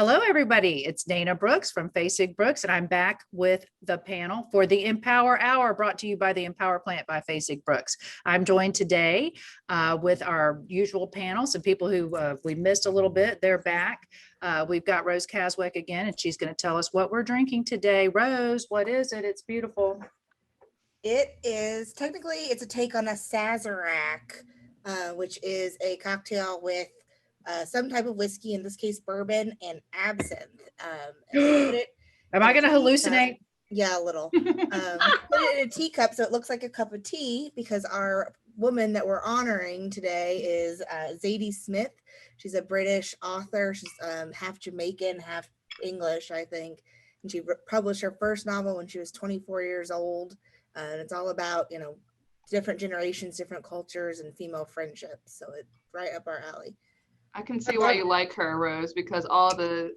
Hello, everybody. It's Dana Brooks from Facing Brooks, and I'm back with the panel for the Empower Hour, brought to you by the Empower Plant by Facing Brooks. I'm joined today with our usual panel, some people who we missed a little bit. They're back. We've got Rose Caswick again, and she's going to tell us what we're drinking today. Rose, what is it? It's beautiful. It is, technically, it's a take on a Sazerac, which is a cocktail with some type of whiskey, in this case bourbon and absinthe. Am I going to hallucinate? Yeah, a little. Put it in a teacup so it looks like a cup of tea, because our woman that we're honoring today is Zadie Smith. She's a British author. She's half Jamaican, half English, I think. And she published her first novel when she was 24 years old. And it's all about, different generations, different cultures, and female friendships. So it's right up our alley. I can see why you like her, Rose, because all the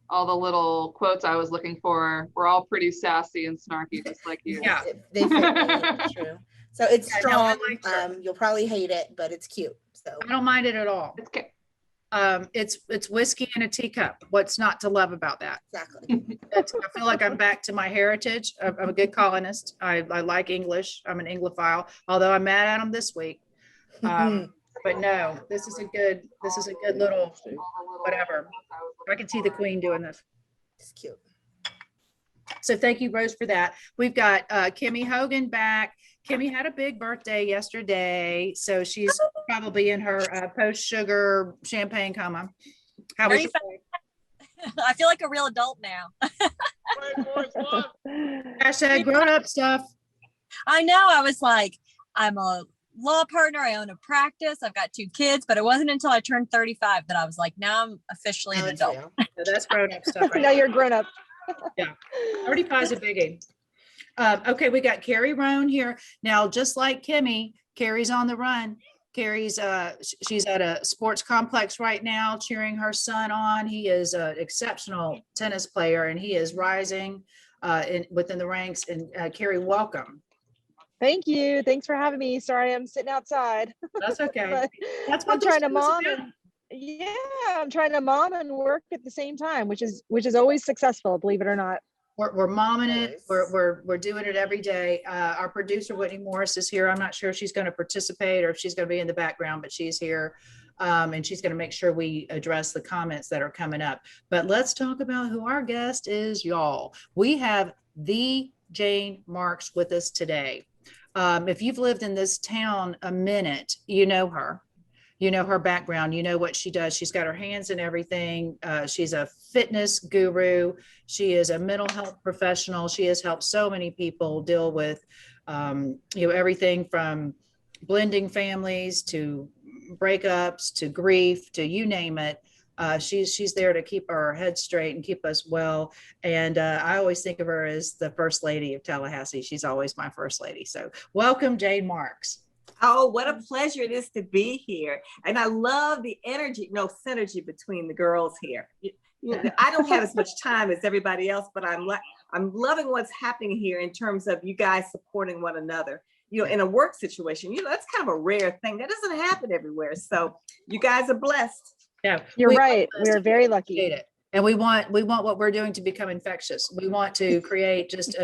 little quotes I was looking for were all pretty sassy and snarky, just like you. Yeah, they fit me. It's true. So it's strong. You'll probably hate it, but it's cute. So I don't mind it at all. It's okay. It's whiskey in a teacup. What's not to love about that? Exactly. I feel like I'm back to my heritage. I'm a good colonist. I like English. I'm an Anglophile, although I'm mad at them this week. But no, this is a good little whatever. I can see the Queen doing this. It's cute. So thank you, Rose, for that. We've got Kimmy Hogan back. Kimmy had a big birthday yesterday, so she's probably in her post-sugar champagne coma. How was your day? I feel like a real adult now. Hashtag grown-up stuff. I know. I was like, I'm a law partner. I own a practice. I've got 2 kids, but it wasn't until I turned 35 that I was like, now I'm officially an adult. So that's grown-up stuff. Right now you're grown up. Yeah, 35 is a biggie. Okay, we got Carrie Rowan here. Now, just like Kimmy, Carrie's on the run. Carrie's she's at a sports complex right now cheering her son on. He is an exceptional tennis player, and he is rising within the ranks. And Carrie, welcome. Thank you. Thanks for having me. Sorry, I'm sitting outside. That's okay. But That's what I'm trying to mom and I'm trying to mom and work at the same time, which is always successful, believe it or not. We're momming it. We're doing it every day. Our producer Whitney Morris is here. I'm not sure if she's going to participate or if she's going to be in the background, but she's here, and she's going to make sure we address the comments that are coming up. But let's talk about who our guest is, y'all. We have the Jane Marks with us today. If you've lived in this town a minute, you know her. You know her background, you know what she does. She's got her hands in everything. She's a fitness guru. She is a mental health professional. She has helped so many people deal with, everything from blending families to breakups to grief to you name it. She's there to keep our head straight and keep us well. And I always think of her as the first lady of Tallahassee. She's always my first lady. So welcome, Jane Marks. Oh, what a pleasure it is to be here. And I love the synergy between the girls here. I don't have as much time as everybody else, but I'm loving what's happening here in terms of you guys supporting one another. In a work situation, that's kind of a rare thing. That doesn't happen everywhere. So you guys are blessed. Yeah, you're right. We are very lucky. And we want what we're doing to become infectious. We want to create just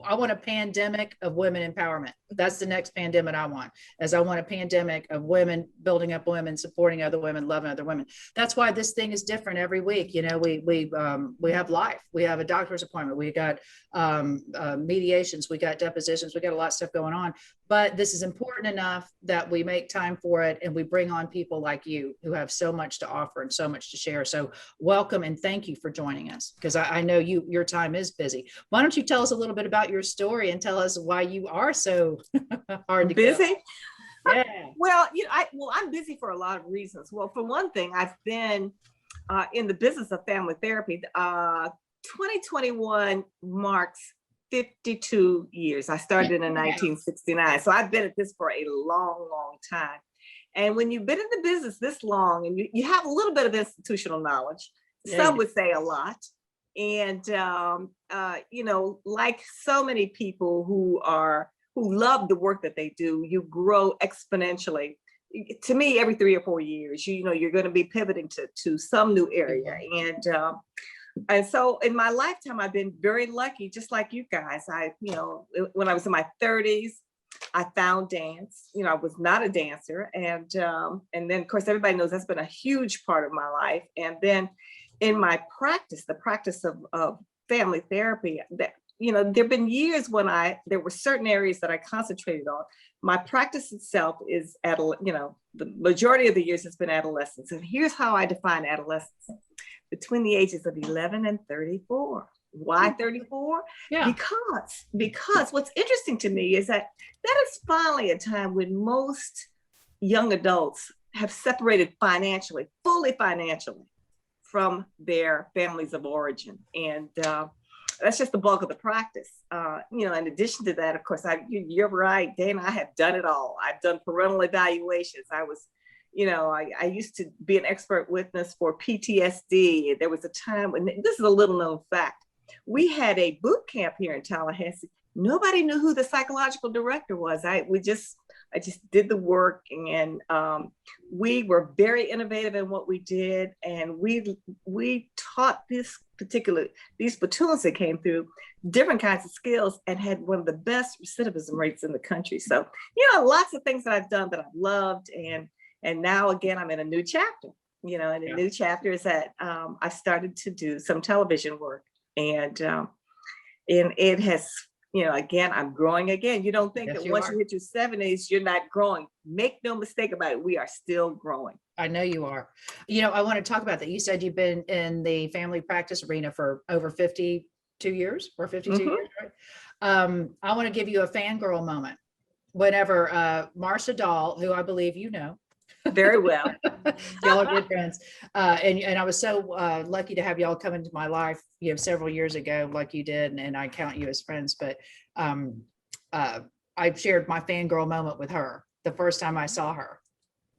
I want a pandemic of women empowerment. That's the next pandemic I want, as I want a pandemic of women building up women, supporting other women, loving other women. That's why this thing is different every week. We have life. We have a doctor's appointment. We got mediations. We got depositions. We got a lot of stuff going on. But this is important enough that we make time for it, and we bring on people like you who have so much to offer and so much to share. So welcome and thank you for joining us, because I know your time is busy. Why don't you tell us a little bit about your story and tell us why you are so hard to busy? Yeah. Well, I'm busy for a lot of reasons. Well, for one thing, I've been in the business of family therapy. 2021 marks 52 years. I started in 1969. So I've been at this for a long, long time. And when you've been in the business this long and you have a little bit of institutional knowledge, some would say a lot. And, like so many people who love the work that they do, you grow exponentially to me, every 3 or 4 years, you know, you're going to be pivoting to some new area. And so in my lifetime, I've been very lucky, just like you guys. You know, when I was in my 30s, I found dance. You know, I was not a dancer. And then of course, everybody knows that's been a huge part of my life. And then in my practice, the practice of family therapy, that, you know, there've been years when there were certain areas that I concentrated on. My practice itself is you know, the majority of the years has been adolescence. And here's how I define adolescence: between the ages of 11 and 34. Why 34? Yeah. Because what's interesting to me is that is finally a time when most young adults have separated fully financially from their families of origin. And that's just the bulk of the practice. You know, in addition to that, of course, you're right, Dana, I have done it all. I've done parental evaluations. I was, you know, I used to be an expert witness for PTSD. There was a time when, this is a little known fact, we had a boot camp here in Tallahassee. Nobody knew who the psychological director was. I just did the work, and we were very innovative in what we did. And we taught these platoons that came through different kinds of skills and had one of the best recidivism rates in the country. So, you know, lots of things that I've done that I've loved. And now again, I'm in a new chapter, you know, and the new chapter is that I started to do some television work, and it has, you know, again, I'm growing again. You don't think that once you hit your 70s, you're not growing. Make no mistake about it. We are still growing. I know you are. You know, I want to talk about that. You said you've been in the family practice arena for over 52 years or 52 years, right? I want to give you a fangirl moment. Whenever Marcia Dahl, who I believe you know, very well. Y'all are good friends. And I was so lucky to have y'all come into my life, you know, several years ago, like you did. And I count you as friends, but I shared my fangirl moment with her the first time I saw her.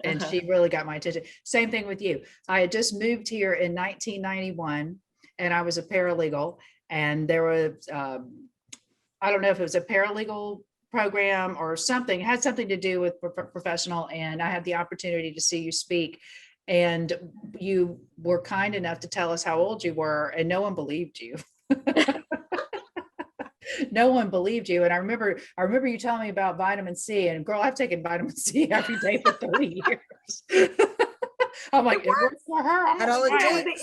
And she really got my attention. Same thing with you. I had just moved here in 1991 and I was a paralegal, and there was, I don't know if it was a paralegal program or something, it had something to do with professional, and I had the opportunity to see you speak, and you were kind enough to tell us how old you were, and no one believed you. No one believed you. And I remember you telling me about vitamin C, and girl, I've taken vitamin C every day for 30 years. I'm like, it works for her. I'm gonna try it.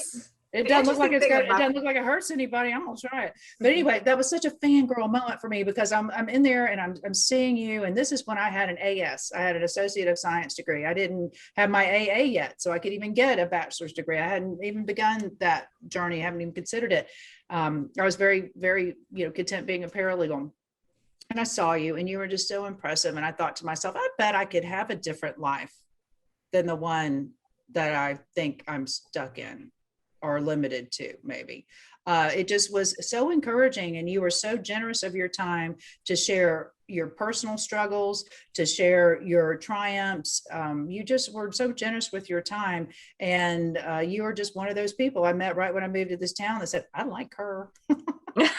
It doesn't look like it doesn't look like it hurts anybody. I'm gonna try it. But anyway, that was such a fangirl moment for me, because I'm in there and I'm seeing you. And this is when I had an AS. I had an Associate of Science degree. I didn't have my AA yet, so I could even get a bachelor's degree. I hadn't even begun that journey. I haven't even considered it. I was very, very, you know, content being a paralegal. And I saw you, and you were just so impressive. And I thought to myself, I bet I could have a different life than the one that I think I'm stuck in or limited to, maybe. It just was so encouraging, and you were so generous of your time to share your personal struggles, to share your triumphs. You just were so generous with your time, and you were just one of those people I met right when I moved to this town that said, I like her. I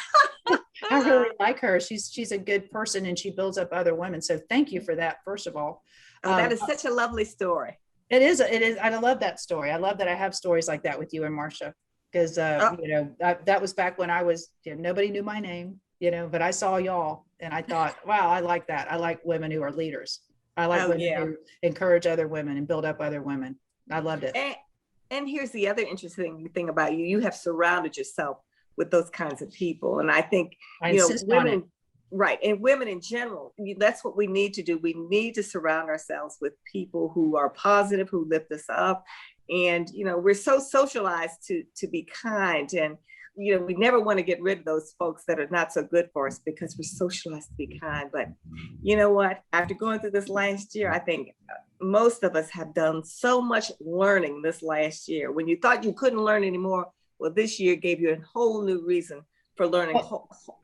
really like her. She's a good person, and she builds up other women. So thank you for that, first of all. That is such a lovely story. It is. I love that story. I love that I have stories like that with you and Marcia, because, you know, that was back when I was, you know, nobody knew my name, you know, but I saw y'all and I thought, wow, I like that. I like women who are leaders. I like women who encourage other women and build up other women. I loved it. And here's the other interesting thing about you. You have surrounded yourself with those kinds of people. And I think, you know, women, right, and women in general, that's what we need to do. We need to surround ourselves with people who are positive, who lift us up. And, you know, we're so socialized to be kind. And, you know, we never want to get rid of those folks that are not so good for us, because we're socialized to be kind. But you know what? After going through this last year, I think most of us have done so much learning this last year. When you thought you couldn't learn anymore, well, this year gave you a whole new reason for learning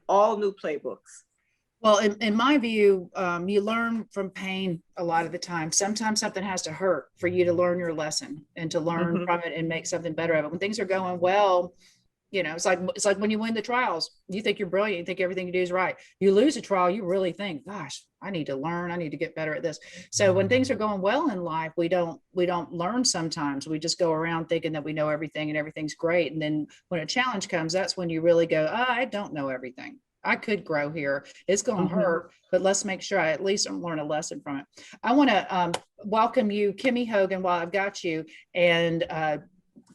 all new playbooks. Well, in my view, you learn from pain a lot of the time. Sometimes something has to hurt for you to learn your lesson and to learn from it and make something better of it. When things are going well, You know, it's like when you win the trials, you think you're brilliant, you think everything you do is right. You lose a trial, you really think, gosh, I need to learn, I need to get better at this. So when things are going well in life, we don't learn sometimes. We just go around thinking that we know everything and everything's great. And then when a challenge comes, that's when you really go, oh, I don't know everything. I could grow here. It's going to hurt, but let's make sure I at least learn a lesson from it. I want to welcome you, Kimmy Hogan, while I've got you, and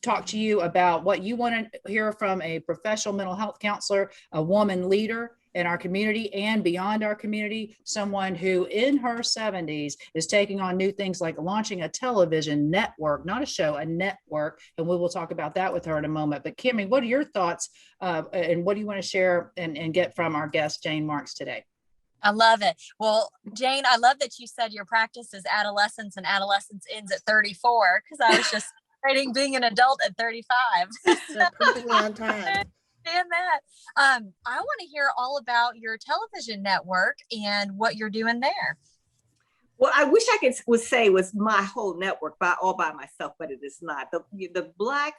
talk to you about what you want to hear from a professional mental health counselor, a woman leader in our community and beyond our community, someone who in her 70s is taking on new things like launching a television network, not a show, a network. And we will talk about that with her in a moment. But Kimmy, what are your thoughts and what do you want to share and get from our guest, Jane Marks, today? I love it. Well, Jane, I love that you said your practice is adolescence and adolescence ends at 34, because I was just being an adult at 35. So perfectly on time. And that I want to hear all about your television network and what you're doing there. Well, I wish I could say it was my whole network all by myself, but it is not. The Black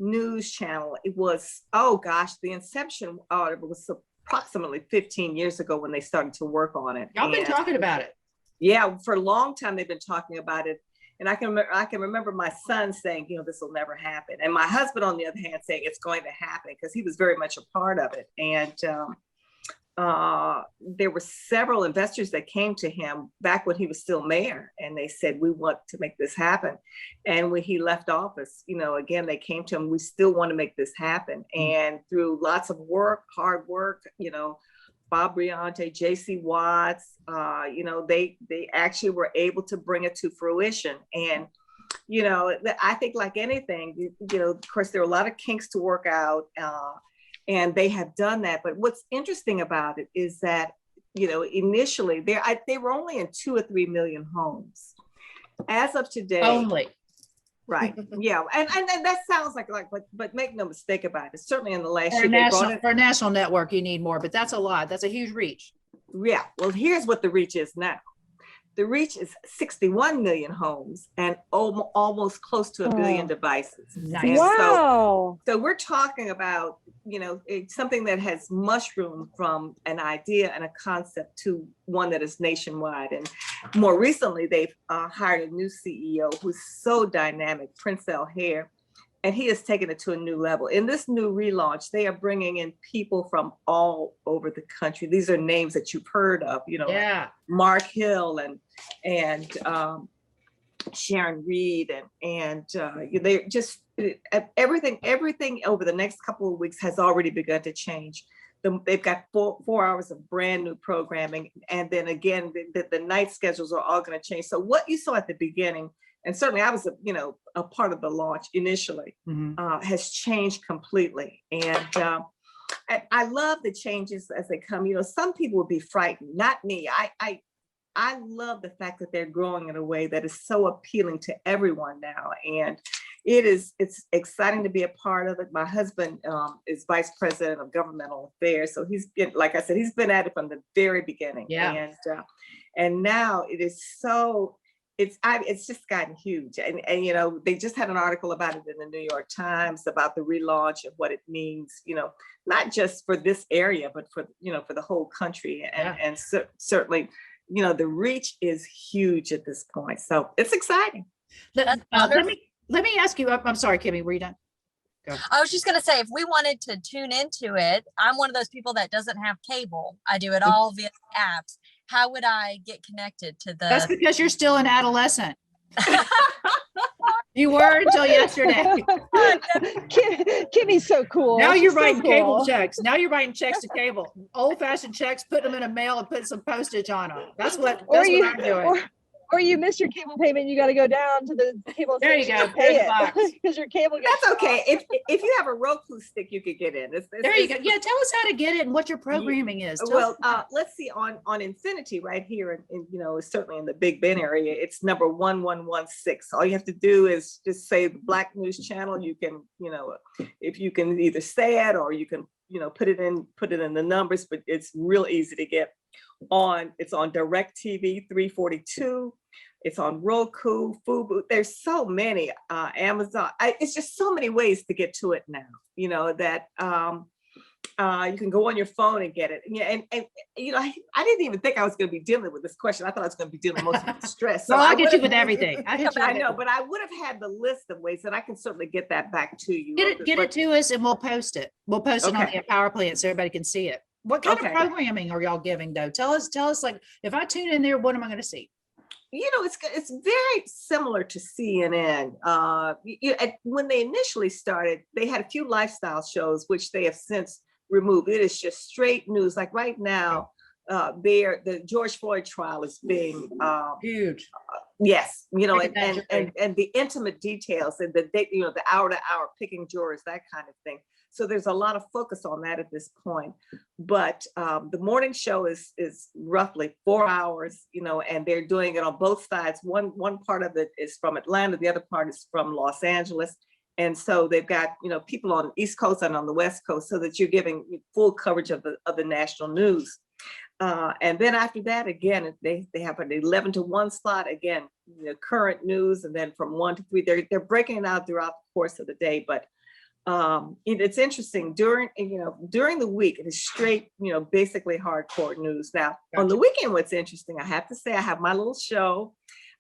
news channel, it was, oh gosh, the inception of it was approximately 15 years ago when they started to work on it. Y'all been talking about it. Yeah, for a long time they've been talking about it. And I can remember my son saying, you know, this will never happen. And my husband, on the other hand, saying it's going to happen, because he was very much a part of it. And there were several investors that came to him back when he was still mayor, and they said, we want to make this happen. And when he left office, you know, again, they came to him, we still want to make this happen. And through lots of work, hard work, you know, Bob Briante, J.C. Watts, you know, they actually were able to bring it to fruition. And, you know, I think like anything, you know, of course, there are a lot of kinks to work out, and they have done that. But what's interesting about it is that, you know, initially they were only in 2 or 3 million homes. As of today. Only. Right. Yeah. And that sounds like but make no mistake about it. Certainly in the last For year. For a national network, you need more, but that's a lot. That's a huge reach. Yeah. Well, here's what the reach is now. The reach is 61 million homes and almost close to 1 billion devices. Nice. Wow. So we're talking about, you know, it's something that has mushroomed from an idea and a concept to one that is nationwide. And more recently, they've hired a new CEO who's so dynamic, Prince Hare, and he has taken it to a new level. In this new relaunch, they are bringing in people from all over the country. These are names that you've heard of, you know, Yeah. like Mark Hill and Sharon Reed, and they just everything over the next couple of weeks has already begun to change. They've got 4 hours of brand new programming, and then again the night schedules are all going to change. So what you saw at the beginning, and certainly I was a part of the launch initially, has changed completely. And I love the changes as they come. You know, some people will be frightened, not me. I love the fact that they're growing in a way that is so appealing to everyone now. And it's exciting to be a part of it. My husband is vice president of governmental affairs. So he's been, like I said, he's been at it from the very beginning. Yeah. And now it is so, it's just gotten huge. And, you know, they just had an article about it in the New York Times about the relaunch and what it means, you know, not just for this area, but for, you know, for the whole country. And certainly, you know, the reach is huge at this point. So it's exciting. Let me ask you, I'm sorry, Kimmy, were you done? Go. I was just going to say, if we wanted to tune into it, I'm one of those people that doesn't have cable. I do it all via apps. How would I get connected to the? That's because you're still an adolescent. You were until yesterday. Kimmy's so cool. Now you're She's writing so cool. cable checks. Now you're writing checks to cable. Old-fashioned checks, put them in a mail and put some postage on them. That's what I'm doing. Or you miss your cable payment, you got to go down to the cable There you station go, to pay pay the box. it because your cable gets That's okay. If you have a Roku stick, you could get in. There you go. Yeah, tell us how to get it and what your programming is. Well, let's see, on Infinity right here, in you know, certainly in the Big Bend area, it's number 1116. All you have to do is just say the Black News Channel. You can, you know, if you can either say it or you can put it in the numbers, but it's real easy to get on. It's on DirecTV 342. It's on Roku, Fubo. There's so many, Amazon. It's just so many ways to get to it now, that you can go on your phone and get it. Yeah, and I didn't even think I was going to be dealing with this question. I thought I was going to be dealing mostly with stress. So I'll get you with everything. I know, but I would have had the list of ways, and I can certainly get that back to you. Get it to us, and we'll post it. We'll post it on the Power Plant so everybody can see it. What kind of programming are y'all giving though? Tell us, like, if I tune in there, what am I going to see? It's very similar to CNN. When they initially started, they had a few lifestyle shows, which they have since removed. It is just straight news. Like right now, the George Floyd trial is being huge. Yes, and the intimate details and the hour to hour picking jurors, that kind of thing. So there's a lot of focus on that at this point. But the morning show is roughly 4 hours, and they're doing it on both sides. One part of it is from Atlanta, the other part is from Los Angeles. And so they've got, people on the East Coast and on the West Coast, so that you're giving full coverage of the national news. And then after that, again, they have an 11 to 1 slot, again, current news, and then from 1 to 3, they're breaking it out throughout the course of the day. But it's interesting during the week, it is straight, basically hardcore news. Now, on the weekend, what's interesting, I have to say, I have my little show.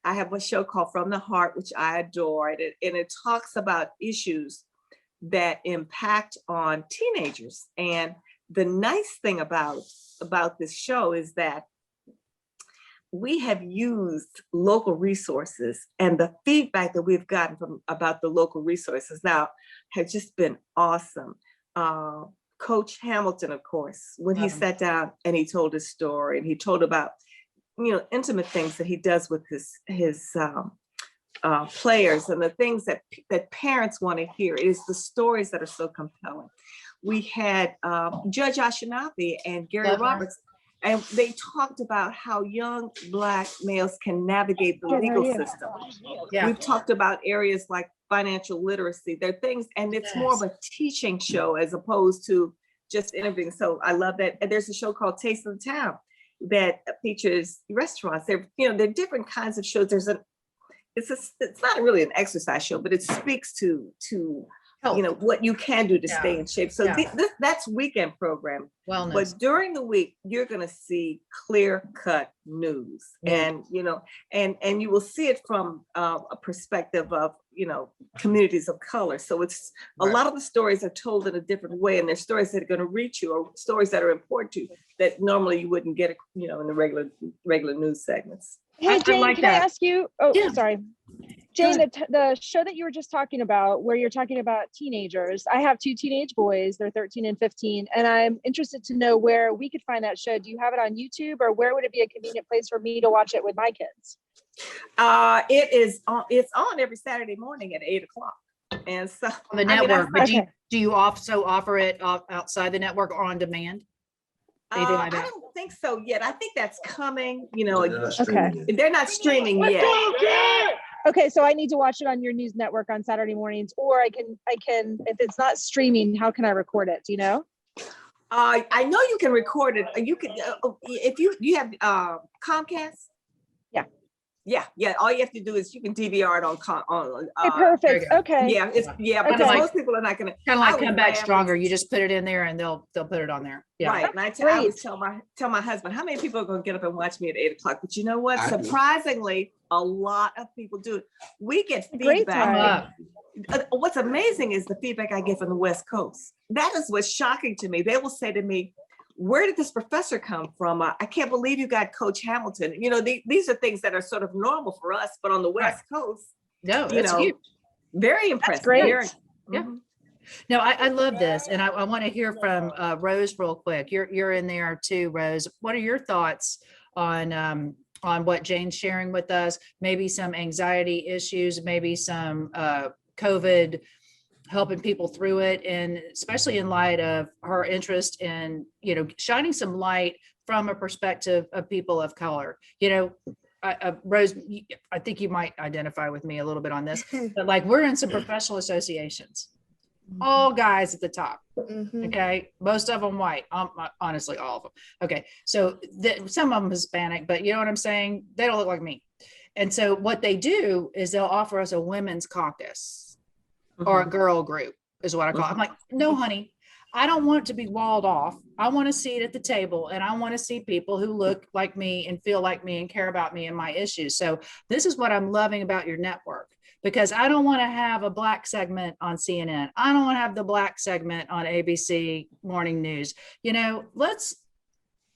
I have a show called From the Heart, which I adore, and it talks about issues that impact on teenagers. And the nice thing about this show is that we have used local resources, and the feedback that we've gotten about the local resources now has just been awesome. Coach Hamilton, of course, when he sat down and he told his story, and he told about intimate things that he does with his players, and the things that parents want to hear. It is the stories that are so compelling. We had Judge Ashinafi and Gary Roberts, and they talked about how young Black males can navigate the legal system. Yeah. We've talked about areas like financial literacy. There are things, and it's more of a teaching show as opposed to just interviewing. So I love that. And there's a show called Taste of the Town that features restaurants. There are different kinds of shows. It's not really an exercise show, but it speaks to what you can do to stay in shape. So that's weekend program. Wellness. But during the week, you're going to see clear-cut news, and you will see it from a perspective of communities of color. So it's a lot of the stories are told in a different way, and they're stories that are going to reach you, or stories that are important to you that normally you wouldn't get, in the regular news segments. Hey, Jane, can I ask you? Oh, sorry. Jane, the show that you were just talking about, where you're talking about teenagers, I have 2 teenage boys, they're 13 and 15, and I'm interested to know where we could find that show. Do you have it on YouTube, or where would it be a convenient place for me to watch it with my kids? It's on every Saturday morning at 8:00. And so on the network, but do you also offer it outside the network or on demand? I don't think so yet. I think that's coming, they're not streaming yet. Okay, so I need to watch it on your news network on Saturday mornings, or I can, if it's not streaming, how can I record it? Do you know? I know you can record it. You can, if you have Comcast. Yeah. All you have to do is you can DVR it on. Perfect. Okay. But most people are not going to. Kind of like Come Back Stronger. You just put it in there, and they'll put it on there. Yeah. Right. And I always tell my husband, how many people are going to get up and watch me at 8:00? But you know what? Surprisingly, a lot of people do it. We get feedback. What's amazing is the feedback I get from the West Coast. That is what's shocking to me. They will say to me, where did this professor come from? I can't believe you got Coach Hamilton. These are things that are sort of normal for us, but on the West Coast, huge. Very impressive. That's great. Yeah. No, I love this, and I want to hear from Rose real quick. You're in there too, Rose. What are your thoughts on what Jane's sharing with us? Maybe some anxiety issues, maybe some COVID, helping people through it, and especially in light of her interest in, shining some light from a perspective of people of color. Rose, I think you might identify with me a little bit on this, but like we're in some professional associations all guys at the top. Mhm. Okay, most of them white. Honestly, all of them. Okay, so some of them Hispanic, but you know what I'm saying? They don't look like me. And so what they do is they'll offer us a women's caucus or a girl group is what I call it. I'm like, no, honey, I don't want to be walled off. I want to see it at the table, and I want to see people who look like me and feel like me and care about me and my issues. So this is what I'm loving about your network, because I don't want to have a black segment on CNN. I don't want to have the black segment on ABC Morning News. You know,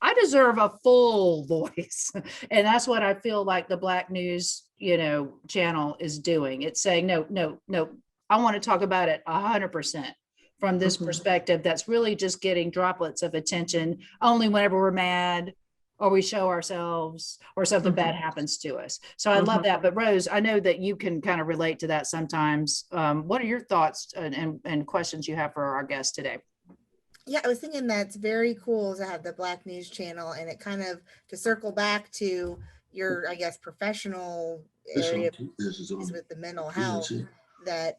I deserve a full voice. And that's what I feel like the Black News, channel is doing. It's saying, no, no, no, I want to talk about it 100% from this perspective. That's really just getting droplets of attention only whenever we're mad or we show ourselves or something bad happens to us. So I love that. But Rose, I know that you can kind of relate to that sometimes. What are your thoughts and questions you have for our guest today? Yeah, I was thinking that's very cool to have the Black News channel, and it kind of, to circle back to your, I guess, professional area is with the mental health, that,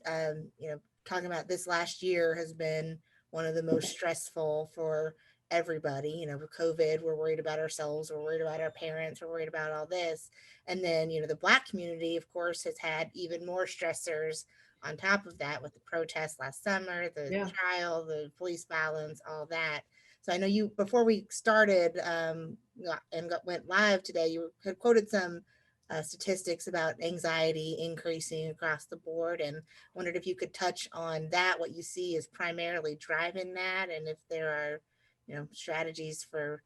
talking about this last year has been one of the most stressful for everybody. With COVID, we're worried about ourselves, we're worried about our parents, we're worried about all this. And then, the Black community, of course, has had even more stressors on top of that, with the protests last summer, the trial, the police violence, all that. So I know you, before we started and went live today, you had quoted some statistics about anxiety increasing across the board, and wondered if you could touch on that, what you see is primarily driving that, and if there are, strategies for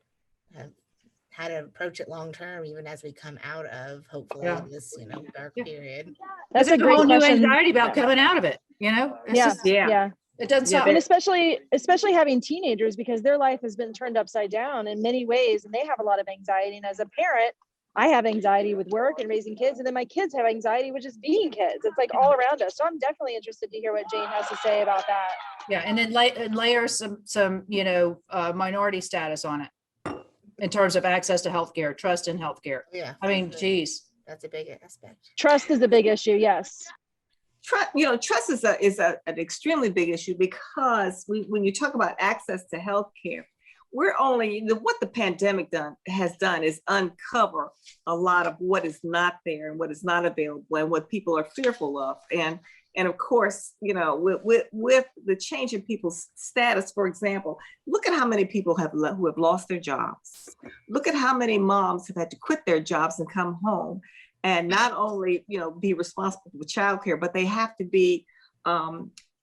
how to approach it long term, even as we come out of, hopefully, this dark period. That's a great whole question. New anxiety about coming out of it. It doesn't stop. And especially having teenagers, because their life has been turned upside down in many ways, and they have a lot of anxiety. And as a parent, I have anxiety with work and raising kids, and then my kids have anxiety with just being kids. It's like all around us. So I'm definitely interested to hear what Jane has to say about that. Yeah, and then layer some minority status on it in terms of access to healthcare, trust in healthcare. Yeah, I mean, geez, that's a big aspect. Trust is a big issue. Yes. Trust is an extremely big issue, because when you talk about access to healthcare, what the pandemic has done is uncover a lot of what is not there and what is not available and what people are fearful of. And of course, with the change in people's status, for example, look at how many people who have lost their jobs. Look at how many moms have had to quit their jobs and come home and not only, be responsible for childcare, but they have to be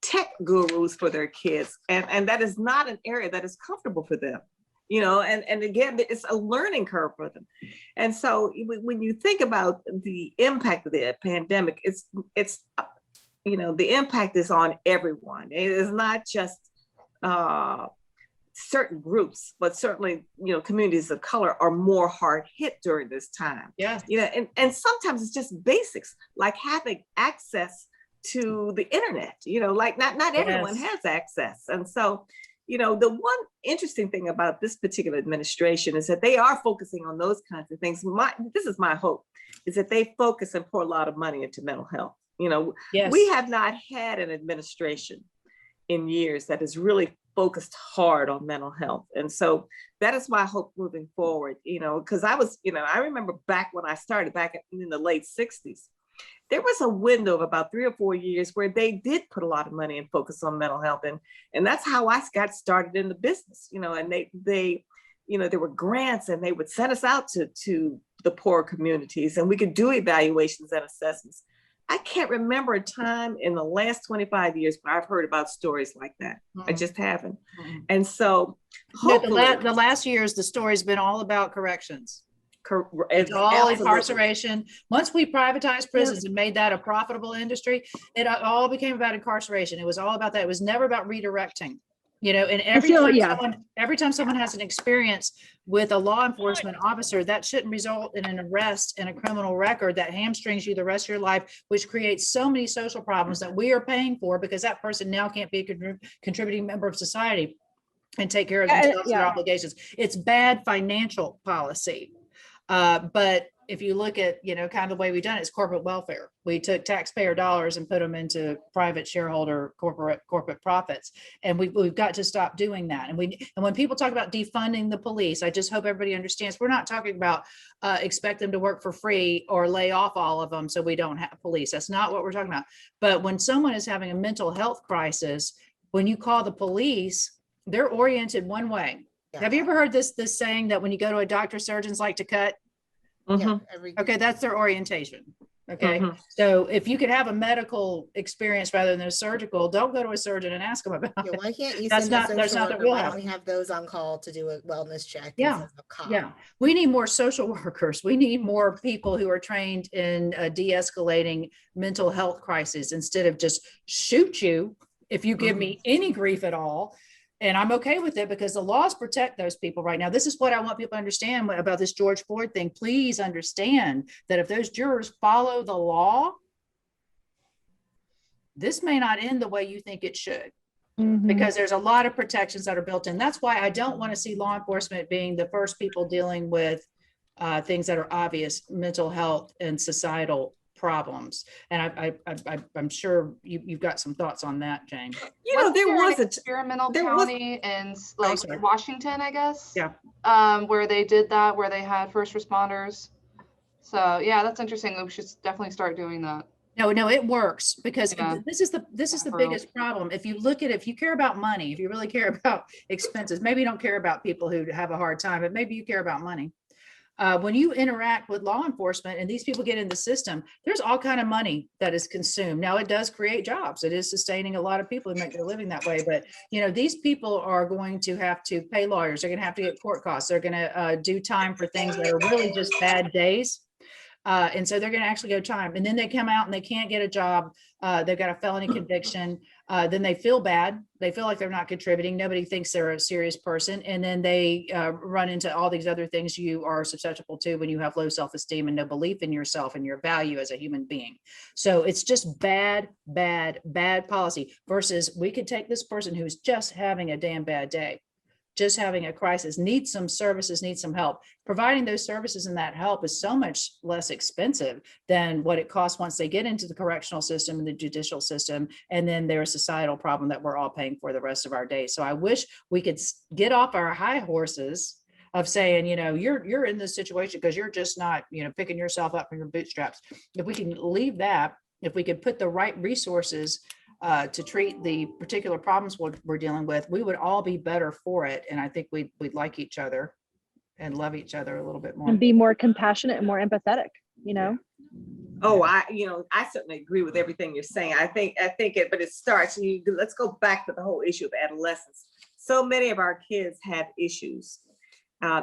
tech gurus for their kids. And that is not an area that is comfortable for them. And again, it's a learning curve for them. And so when you think about the impact of the pandemic, it's the impact is on everyone. It is not just certain groups, but certainly, communities of color are more hard hit during this time. Yeah. And sometimes it's just basics, like having access to the internet, like not everyone has access. And so, the one interesting thing about this particular administration is that they are focusing on those kinds of things. This is my hope, is that they focus and pour a lot of money into mental health. We have not had an administration in years that has really focused hard on mental health. And so that is my hope moving forward, because I remember back when I started back in the late 60s, there was a window of about 3 or 4 years where they did put a lot of money and focus on mental health. And that's how I got started in the business, and they there were grants, and they would send us out to the poor communities, and we could do evaluations and assessments. I can't remember a time in the last 25 years, but I've heard about stories like that. I just haven't. And so the last years, the story's been all about corrections. It's all incarceration. Once we privatized prisons and made that a profitable industry, it all became about incarceration. It was all about that. It was never about redirecting. And every time someone has an experience with a law enforcement officer, that shouldn't result in an arrest and a criminal record that hamstrings you the rest of your life, which creates so many social problems that we are paying for, because that person now can't be a contributing member of society and take care of themselves and their obligations. It's bad financial policy. But if you look at, kind of the way we've done it, it's corporate welfare. We took taxpayer dollars and put them into private shareholder corporate profits. And we've got to stop doing that. And when people talk about defunding the police, I just hope everybody understands, we're not talking about expect them to work for free or lay off all of them so we don't have police. That's not what we're talking about. But when someone is having a mental health crisis, when you call the police, they're oriented one way. Yeah. Have you ever heard this saying that when you go to a doctor, surgeons like to cut? Yeah, okay, that's their orientation. Okay, so if you could have a medical experience rather than a surgical, don't go to a surgeon and ask them about it. Why can't you that's send not a that's not the real. Why don't we have those on call to do a wellness check? Yeah, we need more social workers. We need more people who are trained in de-escalating mental health crises instead of just shoot you if you give me any grief at all. And I'm okay with it because the laws protect those people right now. This is what I want people to understand about this George Floyd thing. Please understand that if those jurors follow the law, this may not end the way you think it should, because there's a lot of protections that are built in. That's why I don't want to see law enforcement being the first people dealing with things that are obvious mental health and societal problems. And I'm sure you've got some thoughts on that, Jane. There was an experimental county in Washington, I guess. Yeah. Where they did that, where they had first responders. So yeah, that's interesting. We should definitely start doing that. No, it works because this is the biggest problem. If you care about money, if you really care about expenses, maybe you don't care about people who have a hard time, but maybe you care about money. When you interact with law enforcement and these people get in the system, there's all kind of money that is consumed. Now it does create jobs. It is sustaining a lot of people who make their living that way. But these people are going to have to pay lawyers. They're going to have to get court costs. They're going to do time for things that are really just bad days. And so they're going to actually go time. And then they come out and they can't get a job. They've got a felony conviction. Then they feel bad. They feel like they're not contributing. Nobody thinks they're a serious person. And then they run into all these other things you are susceptible to when you have low self-esteem and no belief in yourself and your value as a human being. So it's just bad policy versus we could take this person who's just having a damn bad day, just having a crisis, needs some services, needs some help. Providing those services and that help is so much less expensive than what it costs once they get into the correctional system and the judicial system. And then there's a societal problem that we're all paying for the rest of our days. So I wish we could get off our high horses of saying, you're in this situation because you're just not, picking yourself up from your bootstraps. If we can leave that, if we could put the right resources to treat the particular problems we're dealing with, we would all be better for it. And I think we'd like each other and love each other a little bit more. And be more compassionate and more empathetic, Oh, I certainly agree with everything you're saying. I think it, but it starts, let's go back to the whole issue of adolescence. So many of our kids have issues.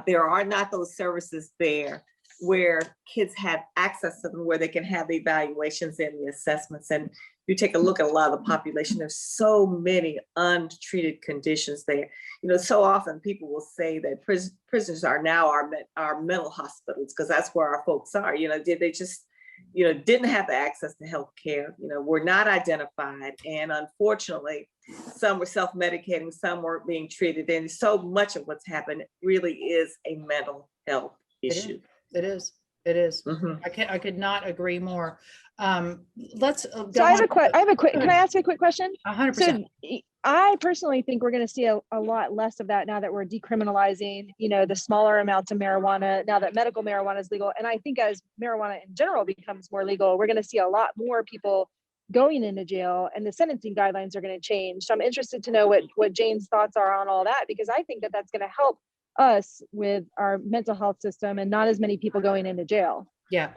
There are not those services there where kids have access to them, where they can have the evaluations and the assessments. And you take a look at a lot of the population, there's so many untreated conditions there. So often people will say that prisons are now our mental hospitals because that's where our folks are. They just, didn't have the access to health care, were not identified. And unfortunately, some were self-medicating, some weren't being treated. And so much of what's happened really is a mental health issue. It is. I could not agree more. Let's so I have a quick can I ask a quick question? 100%. So I personally think we're going to see a lot less of that now that we're decriminalizing, the smaller amounts of marijuana, now that medical marijuana is legal. And I think as marijuana in general becomes more legal, we're going to see a lot more people going into jail and the sentencing guidelines are going to change. So I'm interested to know what Jane's thoughts are on all that, because I think that that's going to help us with our mental health system and not as many people going into jail. Yeah.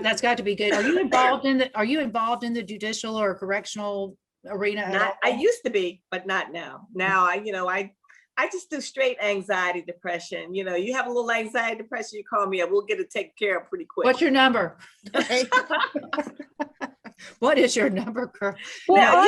That's got to be good. Are you involved in the judicial or correctional arena? I used to be, but not now. Now I just do straight anxiety, depression. You have a little anxiety, depression, you call me up. We'll get it taken care of pretty quick. What's your number? What is your number, Kurt? Well, now,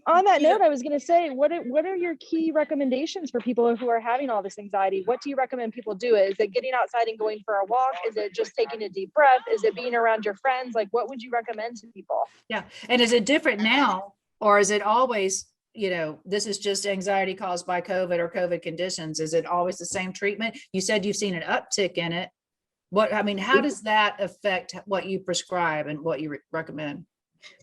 on that note, I was going to say, what are your key recommendations for people who are having all this anxiety? What do you recommend people do? Is it getting outside and going for a walk? Is it just taking a deep breath? Is it being around your friends? Like, what would you recommend to people? Yeah. And is it different now, or is it always, this is just anxiety caused by COVID or COVID conditions? Is it always the same treatment? You said you've seen an uptick in it. How does that affect what you prescribe and what you recommend?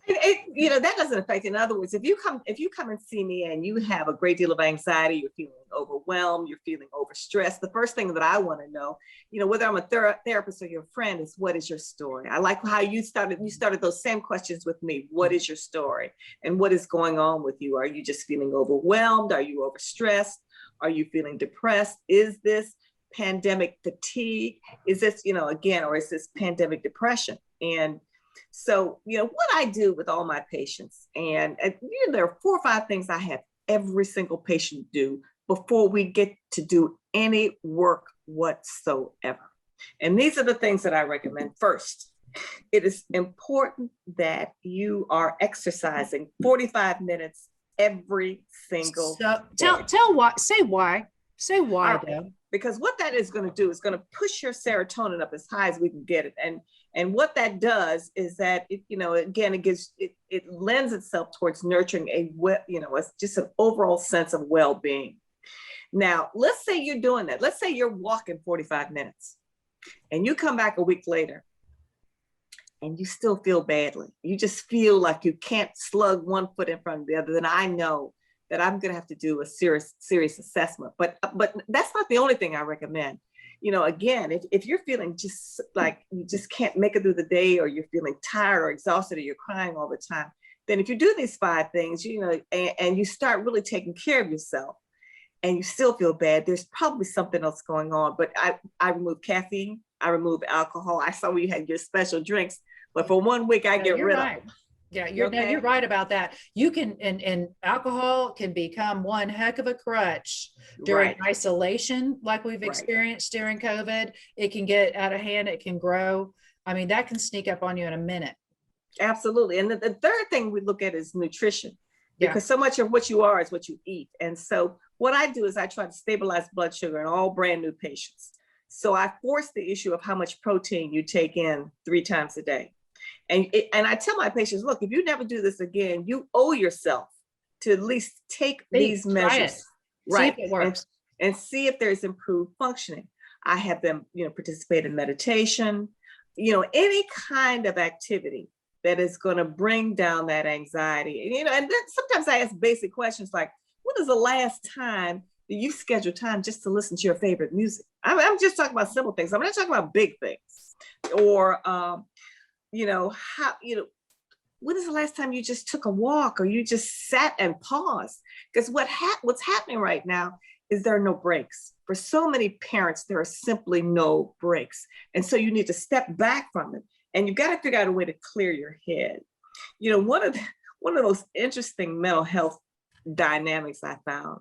That doesn't affect. In other words, if you come and see me and you have a great deal of anxiety, you're feeling overwhelmed, you're feeling overstressed, the first thing that I want to know, whether I'm a therapist or your friend, is what is your story? I like how you started those same questions with me. What is your story? And what is going on with you? Are you just feeling overwhelmed? Are you overstressed? Are you feeling depressed? Is this pandemic fatigue? Is this, again, or is this pandemic depression? And so, what I do with all my patients, and there are 4 or 5 things I have every single patient do before we get to do any work whatsoever. And these are the things that I recommend. First, it is important that you are exercising 45 minutes every single day. Say why though. Because what that is going to do is going to push your serotonin up as high as we can get it. And what that does is that, it lends itself towards nurturing just an overall sense of well-being. Now, let's say you're doing that. Let's say you're walking 45 minutes and you come back a week later and you still feel badly. You just feel like you can't slug one foot in front of the other. Then I know that I'm going to have to do a serious assessment. But that's not the only thing I recommend. Again, if you're feeling just like you just can't make it through the day, or you're feeling tired or exhausted, or you're crying all the time, then if you do these 5 things, and you start really taking care of yourself and you still feel bad, there's probably something else going on. But I remove caffeine, I remove alcohol. I saw you had your special drinks, but for 1 week I get rid of them. Yeah, you're right about that. You can, and alcohol can become one heck of a crutch during isolation, like we've experienced during COVID. It can get out of hand. It can grow. That can sneak up on you in a minute. Absolutely. And the third thing we look at is nutrition, because so much of what you are is what you eat. And so what I do is I try to stabilize blood sugar in all brand new patients. So I force the issue of how much protein you take in 3 times a day. And I tell my patients, look, if you never do this again, you owe yourself to at least take these measures, see if it works, and see if there's improved functioning. I have them, participate in meditation, any kind of activity that is going to bring down that anxiety. And then sometimes I ask basic questions like, when is the last time that you scheduled time just to listen to your favorite music? I'm just talking about simple things. I'm not talking about big things. Or, when is the last time you just took a walk, or you just sat and paused? Because what's happening right now is there are no breaks. For so many parents, there are simply no breaks. And so you need to step back from it, and you've got to figure out a way to clear your head. One of the most interesting mental health dynamics I found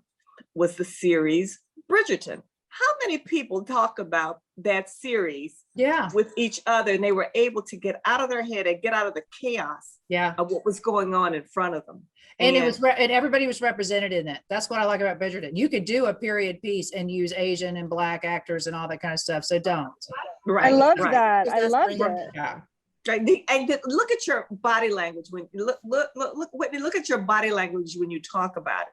was the series Bridgerton. How many people talk about that series with each other, and they were able to get out of their head and get out of the chaos of what was going on in front of them? And it was, and everybody was represented in it. That's what I like about Bridgerton. You could do a period piece and use Asian and Black actors and all that kind of stuff. So don't. I love that. I love it. Yeah. And look at your body language when look at your body language when you talk about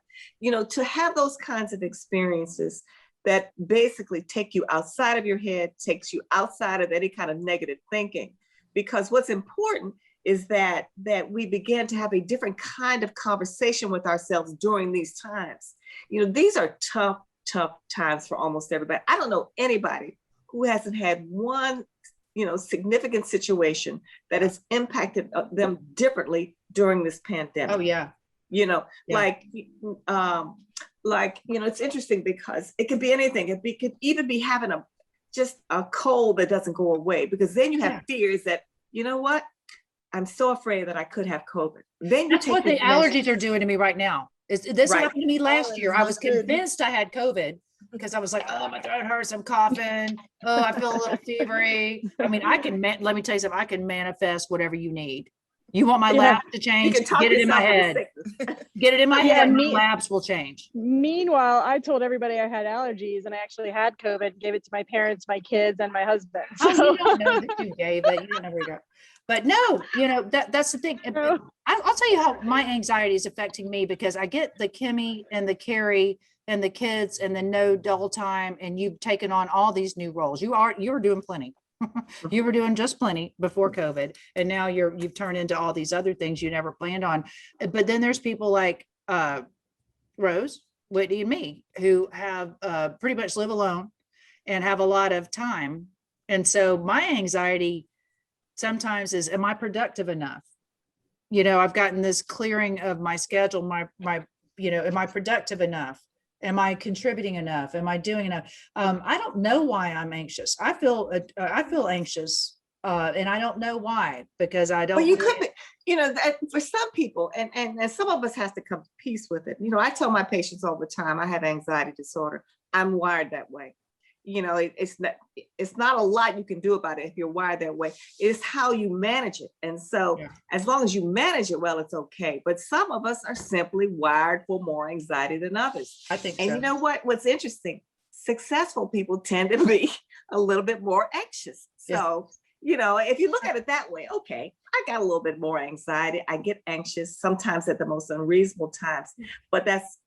it. To have those kinds of experiences that basically take you outside of your head, takes you outside of any kind of negative thinking. Because what's important is that we begin to have a different kind of conversation with ourselves during these times. These are tough times for almost everybody. I don't know anybody who hasn't had one, significant situation that has impacted them differently during this pandemic. Oh yeah. It's interesting because it could be anything. It could even be having just a cold that doesn't go away, because then you have fears that, what? I'm so afraid that I could have COVID. Then that's what the allergies are doing to me right now. This happened to me last year. I was convinced I had COVID because I was like, oh, my throat hurts, I'm coughing. Oh, I feel a little fevery. Let me tell you something. I can manifest whatever you need. You want my labs to change? Get it in my head. Get it in my head. My labs will change. Meanwhile, I told everybody I had allergies, and I actually had COVID. Gave it to my parents, my kids, and my husband. So. Oh, you don't know that you gave it. You don't know where you go. But no, that's the thing. No. I'll tell you how my anxiety is affecting me, because I get the Kimmy and the Carrie and the kids and the no dull time, and you've taken on all these new roles. You're doing plenty. You were doing just plenty before COVID, and now you've turned into all these other things you never planned on. But then there's people like Rose, Whitney, and me who have pretty much live alone and have a lot of time. And so my anxiety sometimes is, am I productive enough? I've gotten this clearing of my schedule, my am I productive enough? Am I contributing enough? Am I doing enough? I don't know why I'm anxious. I feel anxious, and I don't know why, because I don't. Well, you could be, that for some people, and some of us has to come to peace with it. I tell my patients all the time, I have anxiety disorder. I'm wired that way. It's not a lot you can do about it if you're wired that way. It's how you manage it. And so as long as you manage it well, it's okay. But some of us are simply wired for more anxiety than others. I think and so. You know what's interesting? Successful people tend to be a little bit more anxious. So, if you look at it that way, okay, I got a little bit more anxiety. I get anxious sometimes at the most unreasonable times, but that's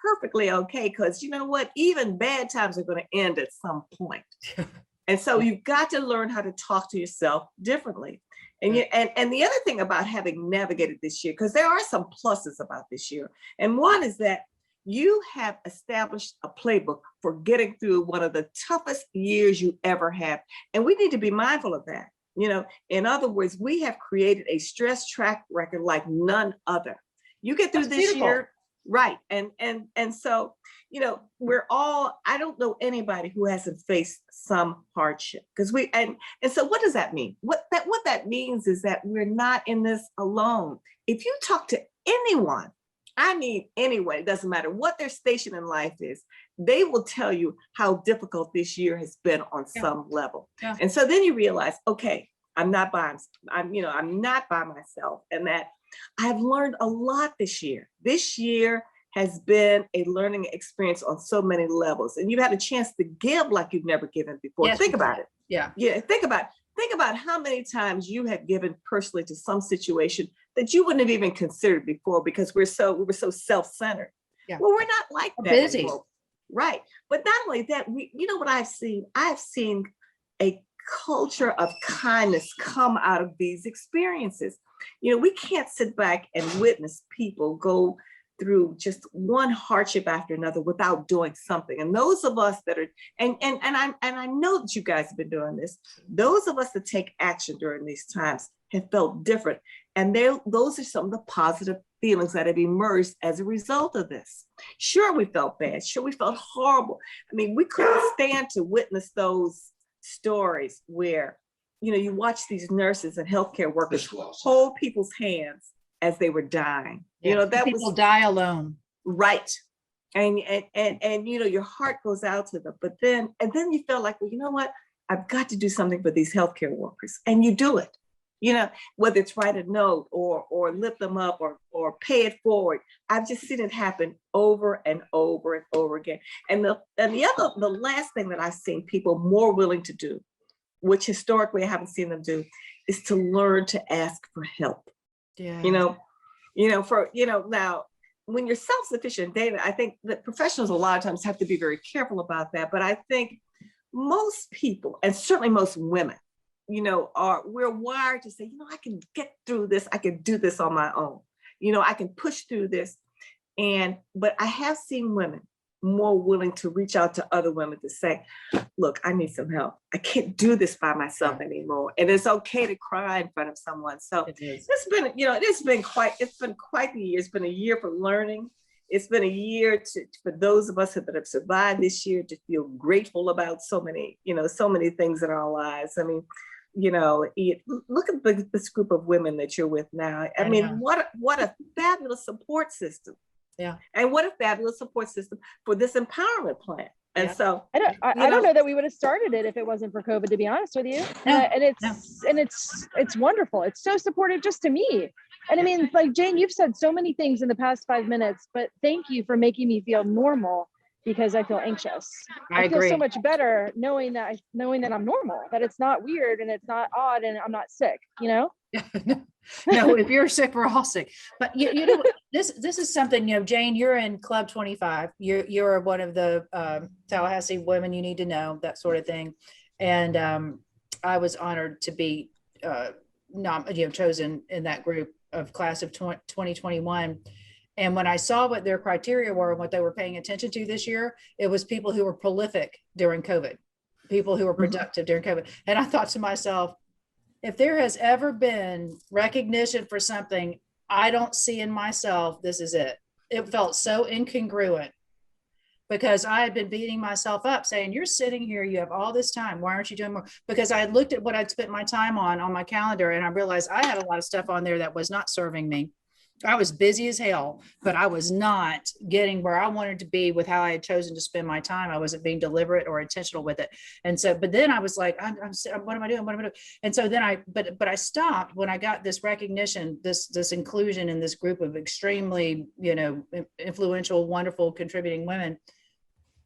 perfectly okay, because you know what? Even bad times are going to end at some point. And so you've got to learn how to talk to yourself differently. And the other thing about having navigated this year, because there are some pluses about this year, and one is that you have established a playbook for getting through one of the toughest years you ever have. And we need to be mindful of that. In other words, we have created a stress track record like none other. You get through this year, right? And so, we're all, I don't know anybody who hasn't faced some hardship, because and so what does that mean? What that means is that we're not in this alone. If you talk to anyone, anyone, it doesn't matter what their station in life is, they will tell you how difficult this year has been on some level. Yeah. And so then you realize, okay, I'm not by myself, and that I've learned a lot this year. This year has been a learning experience on so many levels, and you've had a chance to give like you've never given before. Yes, think about it. Yeah. Think about how many times you have given personally to some situation that you wouldn't have even considered before, because we were so self-centered. Yeah. Well, we're not like that anymore. Right. But not only that, what I've seen? I've seen a culture of kindness come out of these experiences. We can't sit back and witness people go through just one hardship after another without doing something. And those of us that are, and I know that you guys have been doing this, those of us that take action during these times have felt different. And those are some of the positive feelings that have emerged as a result of this. Sure, we felt bad. Sure, we felt horrible. I mean, we couldn't stand to witness those stories where, you watch these nurses and healthcare workers hold people's hands as they were dying. Yeah. That people die alone. Right. And your heart goes out to them. But then you feel like, well, you know what? I've got to do something for these healthcare workers. And you do it. Whether it's write a note or lift them up or pay it forward. I've just seen it happen over and over and over again. And the last thing that I've seen people more willing to do, which historically I haven't seen them do, is to learn to ask for help. Yeah. Now when you're self-sufficient, David, I think that professionals a lot of times have to be very careful about that. But I think most people, and certainly most women, we're wired to say, I can get through this. I can do this on my own. I can push through this. But I have seen women more willing to reach out to other women to say, look, I need some help. I can't do this by myself anymore. And it's okay to cry in front of someone. So it's been quite the year. It's been a year for learning. It's been a year for those of us that have survived this year to feel grateful about so many things in our lives. I mean, look at this group of women that you're with now. I mean, what a fabulous support system. Yeah. And what a fabulous support system for this empowerment plan. And so I don't know that we would have started it if it wasn't for COVID, to be honest with you. It's wonderful. It's so supportive just to me. And I mean, like Jane, you've said so many things in the past 5 minutes, but thank you for making me feel normal, because I feel anxious. I feel so much better knowing that I'm normal, that it's not weird and it's not odd and I'm not sick, No, if you're sick, we're all sick. But this is something, Jane, you're in Club 25. You're one of the Tallahassee women you need to know, that sort of thing. And I was honored to be chosen in that group of class of 2021. And when I saw what their criteria were and what they were paying attention to this year, it was people who were prolific during COVID, people who were productive during COVID. And I thought to myself, if there has ever been recognition for something I don't see in myself, this is it. It felt so incongruent because I had been beating myself up saying, you're sitting here, you have all this time. Why aren't you doing more? Because I had looked at what I'd spent my time on my calendar, and I realized I had a lot of stuff on there that was not serving me. I was busy as hell, but I was not getting where I wanted to be with how I had chosen to spend my time. I wasn't being deliberate or intentional with it. And so, but then I was like, what am I doing? What am I doing? And so then but I stopped when I got this recognition, this inclusion in this group of extremely, influential, wonderful, contributing women.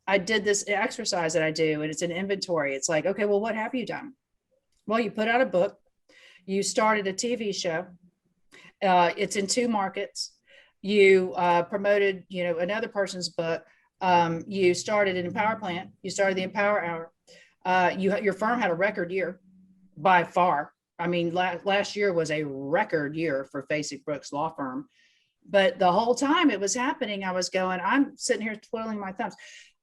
I did this exercise that I do, and it's an inventory. It's like, okay, well, what have you done? Well, you put out a book, you started a TV show. It's in 2 markets. You promoted, another person's book. You started an Empower Plant. You started the Empower Hour. Your firm had a record year by far. I mean, last year was a record year for Facey Brooks Law Firm. But the whole time it was happening, I was going, I'm sitting here twiddling my thumbs.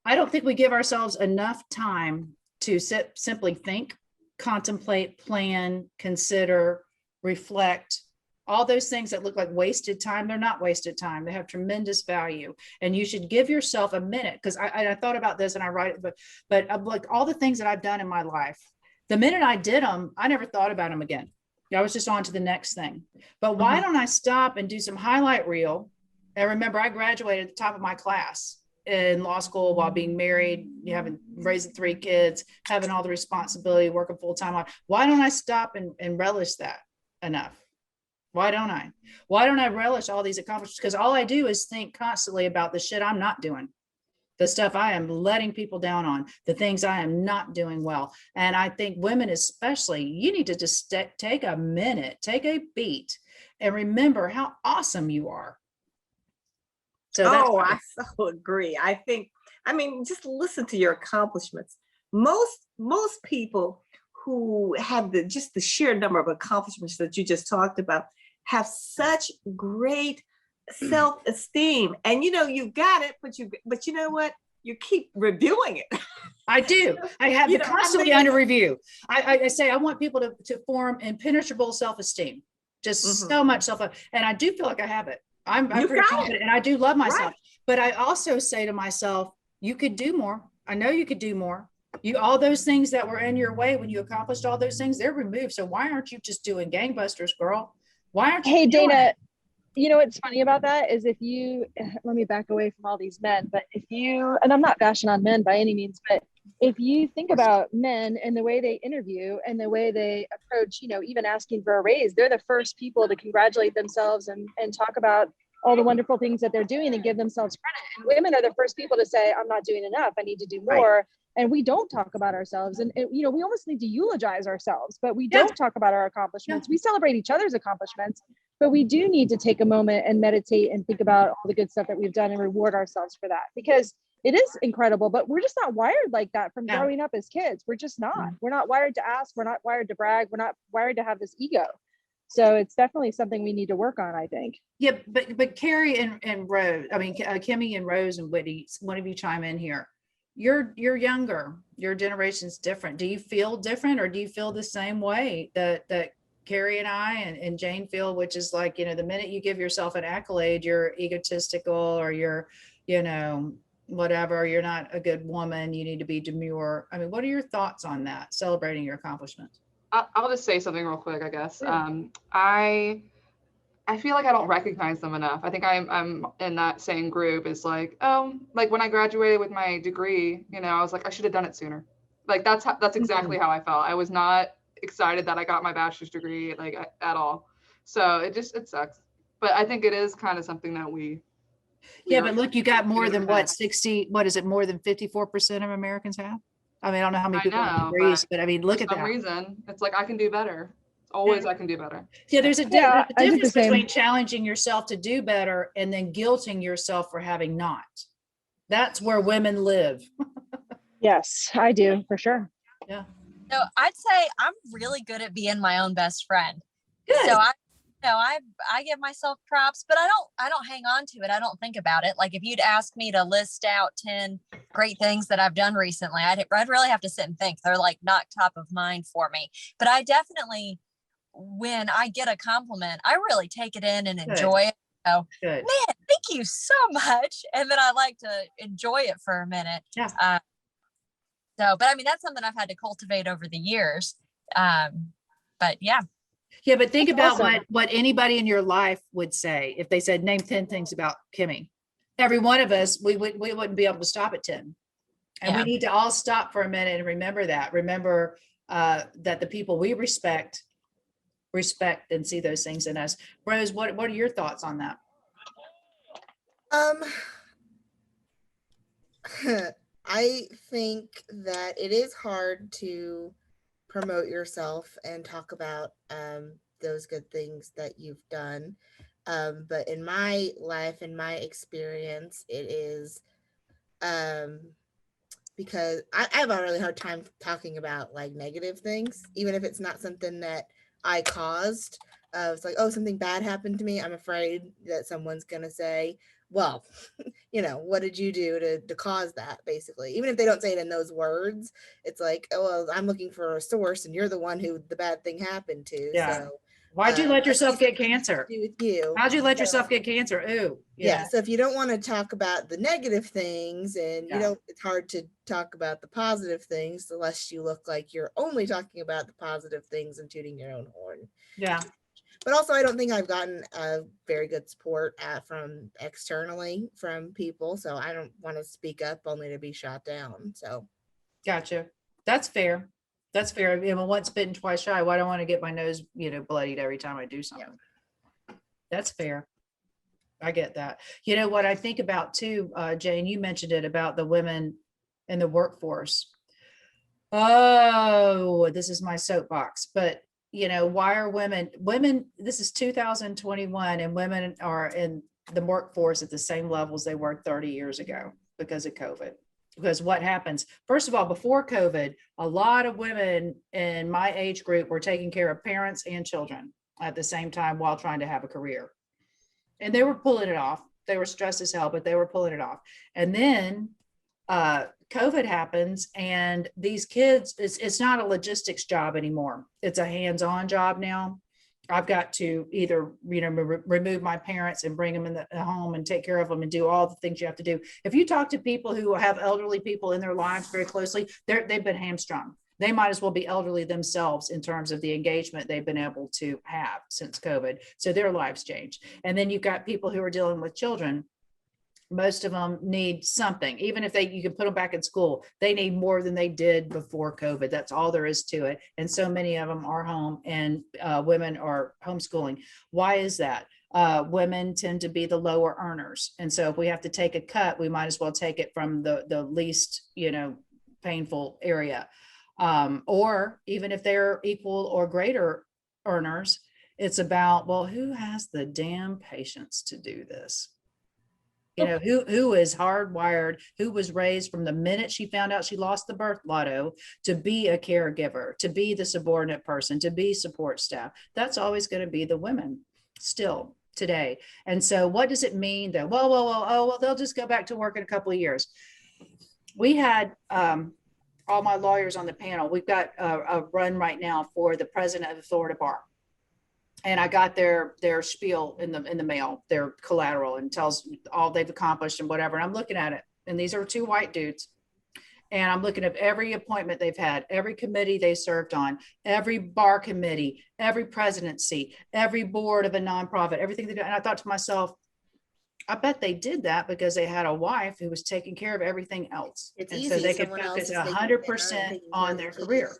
I don't think we give ourselves enough time to simply think, contemplate, plan, consider, reflect. All those things that look like wasted time, they're not wasted time. They have tremendous value. And you should give yourself a minute, because I thought about this and I write it, but like all the things that I've done in my life, the minute I did them, I never thought about them again. I was just on to the next thing. But why don't I stop and do some highlight reel? And remember, I graduated at the top of my class in law school while being married, raising 3 kids, having all the responsibility, working full time. Why don't I stop and relish that enough? Why don't I? Why don't I relish all these accomplishments? Because all I do is think constantly about the shit I'm not doing, the stuff I am letting people down on, the things I am not doing well. And I think women especially, you need to just take a minute, take a beat, and remember how awesome you are. So I so agree. I mean, just listen to your accomplishments. Most people who have the sheer number of accomplishments that you just talked about have such great self-esteem, and you got it, but you know what? You keep reviewing it. I do. I have it constantly under review. I say I want people to form impenetrable self-esteem, just so much and I do feel like I have it. I'm pretty confident, and I do love myself. Right. But I also say to myself, you could do more. I know you could do more. All those things that were in your way when you accomplished all those things, they're removed. So why aren't you just doing gangbusters, girl? Why aren't you? Hey, Dana, what's funny about that is let me back away from all these men, but and I'm not bashing on men by any means, but if you think about men and the way they interview and the way they approach, even asking for a raise, they're the first people to congratulate themselves and talk about all the wonderful things that they're doing and give themselves credit. And women are the first people to say, I'm not doing enough, I need to do more. Right. And we don't talk about ourselves. And we almost need to eulogize ourselves, but we don't talk about our accomplishments. We celebrate each other's accomplishments, but we do need to take a moment and meditate and think about all the good stuff that we've done and reward ourselves for that, because it is incredible, but we're just not wired like that from growing up as kids. We're just not. We're not wired to ask. We're not wired to brag. We're not wired to have this ego. So it's definitely something we need to work on, I think. Yeah, but Carrie and Rose, Kimmy and Rose and Whitney, one of you chime in here. You're younger. Your generation's different. Do you feel different, or do you feel the same way that Carrie and I and Jane feel, which is like, the minute you give yourself an accolade, you're egotistical, or you're, whatever, you're not a good woman, you need to be demure. I mean, what are your thoughts on that, celebrating your accomplishments? I'll just say something real quick, I guess. Yeah. I feel like I don't recognize them enough. I think I'm in that same group. It's like, like when I graduated with my degree, I was like, I should have done it sooner. Like that's exactly how I felt. I was not excited that I got my bachelor's degree, like at all. So it sucks. But I think it is kind of something that we but look, you got more than more than 54% of Americans have? I mean, I don't know how many people have degrees, but I mean, look at that. For some reason, it's like, I can do better. Always I can do better. Yeah, there's a difference between challenging yourself to do better and then guilting yourself for having not. That's where women live. Yes, I do, for sure. Yeah. So I'd say I'm really good at being my own best friend. Good. So I give myself props, but I don't hang on to it. I don't think about it. Like if you'd ask me to list out 10 great things that I've done recently, I'd really have to sit and think. They're like not top of mind for me. But I definitely, when I get a compliment, I really take it in and enjoy it. So, Good. Man, thank you so much. And then I like to enjoy it for a minute. Yeah. But I mean, that's something I've had to cultivate over the years. But yeah. Yeah, but think about awesome. what anybody in your life would say if they said, name 10 things about Kimmy. Every one of us, we wouldn't be able to stop at 10. And we need to all stop for a minute and remember that. Remember that the people we respect and see those things in us. Rose, what are your thoughts on that? I think that it is hard to promote yourself and talk about those good things that you've done. But in my life, in my experience, it is because I have a really hard time talking about like negative things, even if it's not something that I caused. It's like, oh, something bad happened to me. I'm afraid that someone's going to say, well, what did you do to cause that, basically? Even if they don't say it in those words, it's like, oh, well, I'm looking for a source and you're the one who the bad thing happened to. Yeah. So Why'd you let yourself get cancer? Do with you. How'd you let yourself get cancer? Ooh. Yeah. So if you don't want to talk about the negative things and it's hard to talk about the positive things unless you look like you're only talking about the positive things and tooting your own horn. Yeah. But also, I don't think I've gotten a very good support from externally from people. So I don't want to speak up only to be shot down. So. Gotcha. That's fair. That's fair. I mean, once bitten, twice shy. Why do I want to get my nose, bloodied every time I do something? Yeah. That's fair. I get that. You know what I think about too, Jane, you mentioned it about the women in the workforce. Oh, this is my soapbox, but why are women, this is 2021 and women are in the workforce at the same levels they were 30 years ago because of COVID. Because what happens, first of all, before COVID, a lot of women in my age group were taking care of parents and children at the same time while trying to have a career. And they were pulling it off. They were stressed as hell, but they were pulling it off. And then COVID happens and these kids, it's not a logistics job anymore. It's a hands-on job now. I've got to either, remove my parents and bring them in the home and take care of them and do all the things you have to do. If you talk to people who have elderly people in their lives very closely, they've been hamstrung. They might as well be elderly themselves in terms of the engagement they've been able to have since COVID. So their lives changed. And then you've got people who are dealing with children. Most of them need something, even if you can put them back in school, they need more than they did before COVID. That's all there is to it. And so many of them are home and women are homeschooling. Why is that? Women tend to be the lower earners. And so if we have to take a cut, we might as well take it from the least, painful area. Or even if they're equal or greater earners, it's about, well, who has the damn patience to do this? Who is hardwired, who was raised from the minute she found out she lost the birth lotto to be a caregiver, to be the subordinate person, to be support staff. That's always going to be the women still today. And so what does it mean that, well, they'll just go back to work in a couple of years. We had all my lawyers on the panel. We've got a run right now for the president of the Florida Bar. And I got their spiel in the mail, their collateral, and tells all they've accomplished and whatever. And I'm looking at it. And these are two white dudes. And I'm looking at every appointment they've had, every committee they served on, every bar committee, every presidency, every board of a nonprofit, everything they do. And I thought to myself, I bet they did that because they had a wife who was taking care of everything else. It's and easy. So they could focus 100% on their career,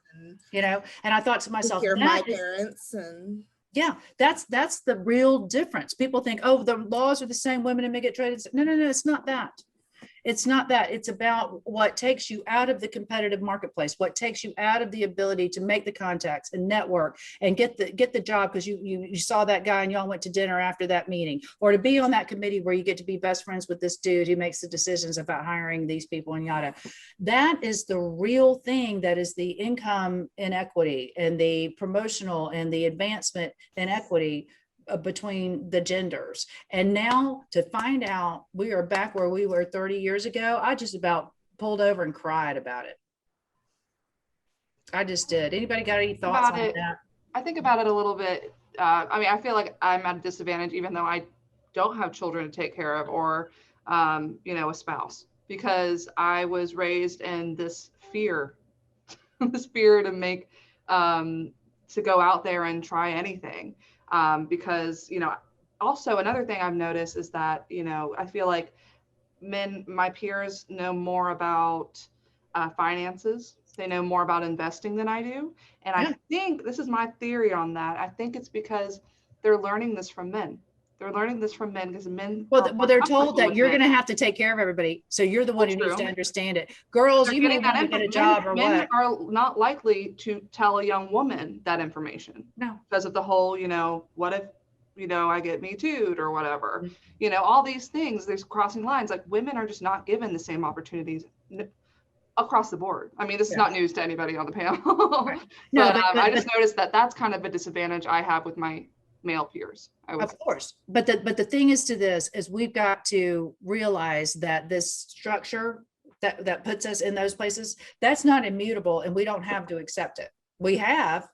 and I thought to myself, my parents and yeah, that's the real difference. People think, oh, the laws are the same, women and men get treated. No, it's not that. It's not that. It's about what takes you out of the competitive marketplace, what takes you out of the ability to make the contacts and network and get the job because you saw that guy and y'all went to dinner after that meeting, or to be on that committee where you get to be best friends with this dude who makes the decisions about hiring these people and yada. That is the real thing. That is the income inequity and the promotional and the advancement inequity between the genders. And now to find out we are back where we were 30 years ago, I just about pulled over and cried about it. I just did. Anybody got any thoughts on that? I think about it a little bit. I mean, I feel like I'm at a disadvantage, even though I don't have children to take care of or, a spouse, because I was raised in this fear, this fear to make, to go out there and try anything. Because, also another thing I've noticed is that, I feel like my peers know more about finances. They know more about investing than I do. And I think this is my theory on that. I think it's because they're learning this from men. They're learning this from men because men. Well, they're told that you're going to have to take care of everybody. So you're the one who needs to understand it. Girls, you may want to get a job or what. Men are not likely to tell a young woman that information. No. Because of the whole, what if, I get Me Too'd or whatever, all these things, there's crossing lines. Like women are just not given the same opportunities across the board. I mean, this is not news to anybody on the panel. Right. No, but I just noticed that that's kind of a disadvantage I have with my male peers. Of course. But the thing is to this is we've got to realize that this structure that puts us in those places, that's not immutable, and we don't have to accept it. We have,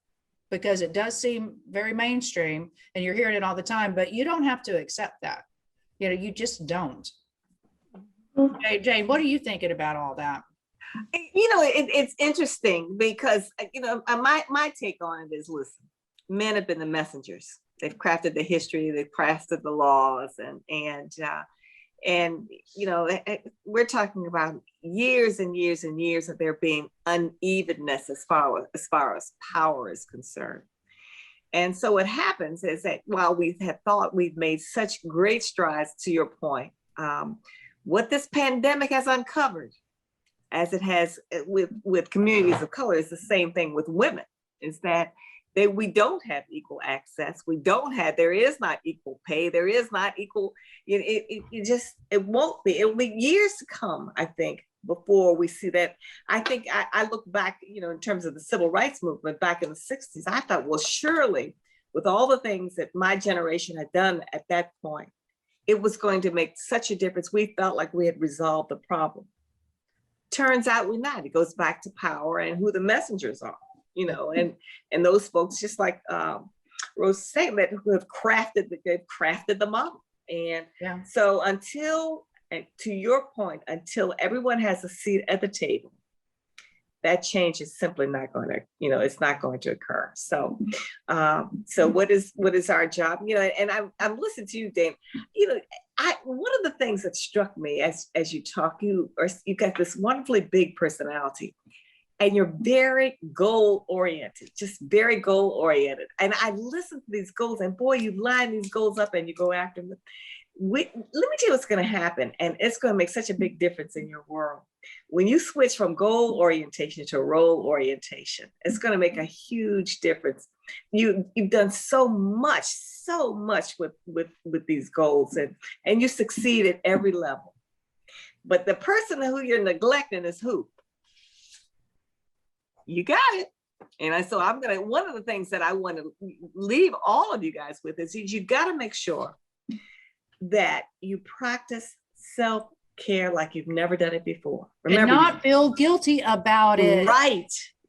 because it does seem very mainstream and you're hearing it all the time, but you don't have to accept that. You just don't. Hey, Jane, what are you thinking about all that? It's interesting because, my take on it is, listen, men have been the messengers. They've crafted the history, they've crafted the laws, and we're talking about years and years and years of there being unevenness as far as power is concerned. And so what happens is that while we have thought we've made such great strides, to your point, what this pandemic has uncovered, as it has with communities of color, is the same thing with women, is that we don't have equal access. There is not equal pay. There is not equal, it won't be. It will be years to come, I think, before we see that. I think I look back, in terms of the civil rights movement back in the 60s, I thought, well, surely with all the things that my generation had done at that point, it was going to make such a difference. We felt like we had resolved the problem. Turns out we're not. It goes back to power and who the messengers are. And those folks, just like Rose saying, that who have crafted the model. And so to your point, until everyone has a seat at the table, that change is simply not going to, it's not going to occur. So, what is our job? And I'm listening to you, Dane. One of the things that struck me as you talk, you got this wonderfully big personality. And you're very goal-oriented, just very goal-oriented. And I listen to these goals, and boy, you line these goals up and you go after them. Let me tell you what's going to happen, and it's going to make such a big difference in your world. When you switch from goal orientation to role orientation, it's going to make a huge difference. You've done so much with these goals, and you succeed at every level. But the person who you're neglecting is who? You got it. And so one of the things that I want to leave all of you guys with is you got to make sure that you practice self-care like you've never done it before. Remember, and not feel guilty about it.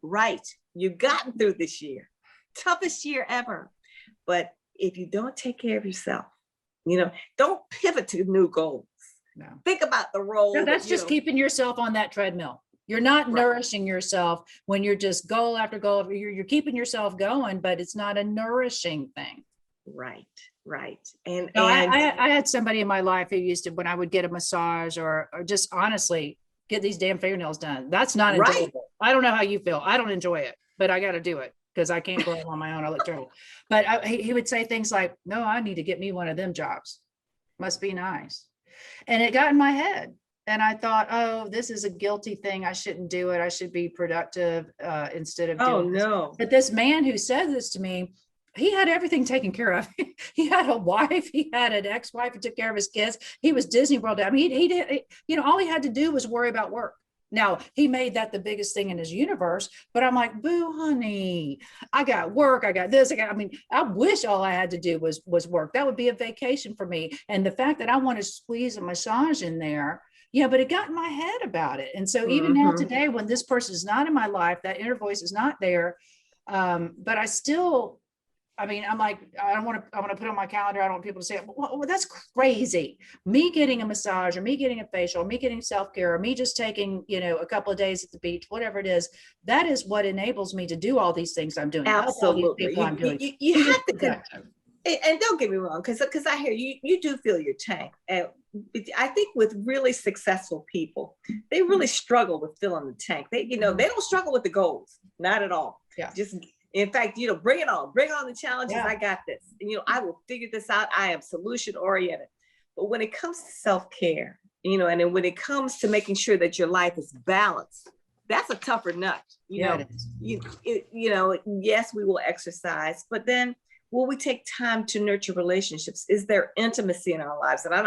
Right. You've gotten through this year, toughest year ever. But if you don't take care of yourself, don't pivot to new goals. No. Think about the role. No, that's just keeping yourself on that treadmill. You're not nourishing yourself when you're just goal after goal. You're keeping yourself going, but it's not a nourishing thing. Right. And I had somebody in my life who used to, when I would get a massage or just honestly get these damn fingernails done. That's not enjoyable. I don't know how you feel. I don't enjoy it, but I got to do it because I can't go on my own. I look terrible. But he would say things like, no, I need to get me one of them jobs. Must be nice. And it got in my head. And I thought, oh, this is a guilty thing. I shouldn't do it. I should be productive instead of Oh doing this. no. But this man who said this to me, he had everything taken care of. He had a wife, he had an ex-wife who took care of his kids. He was Disney World. I mean, he did, you know, all he had to do was worry about work. Now, he made that the biggest thing in his universe, but I'm like, boo, honey, I got work, I got this, I mean, I wish all I had to do was work. That would be a vacation for me. And the fact that I want to squeeze a massage in there, yeah, but it got in my head about it. And so even now today, when this person is not in my life, that inner voice is not there. But I still, I mean, I'm like, I want to put on my calendar. I don't want people to say, well, that's crazy. Me getting a massage or me getting a facial, or me getting self-care, or me just taking, you know, a couple of days at the beach, whatever it is, that is what enables me to do all these things I'm doing. Absolutely. I'm doing. You have to, and don't get me wrong, because I hear you do fill your tank. And I think with really successful people, they really struggle with filling the tank. They, you know, they don't struggle with the goals, not at all. Yeah. Just, in fact, you know, bring it on the challenges. Yeah. I got this. And, you know, I will figure this out. I am solution oriented. But when it comes to self-care, you know, and then when it comes to making sure that your life is balanced, that's a tougher nut. You know, you know, yes, we will exercise, but then will we take time to nurture relationships? Is there intimacy in our lives? And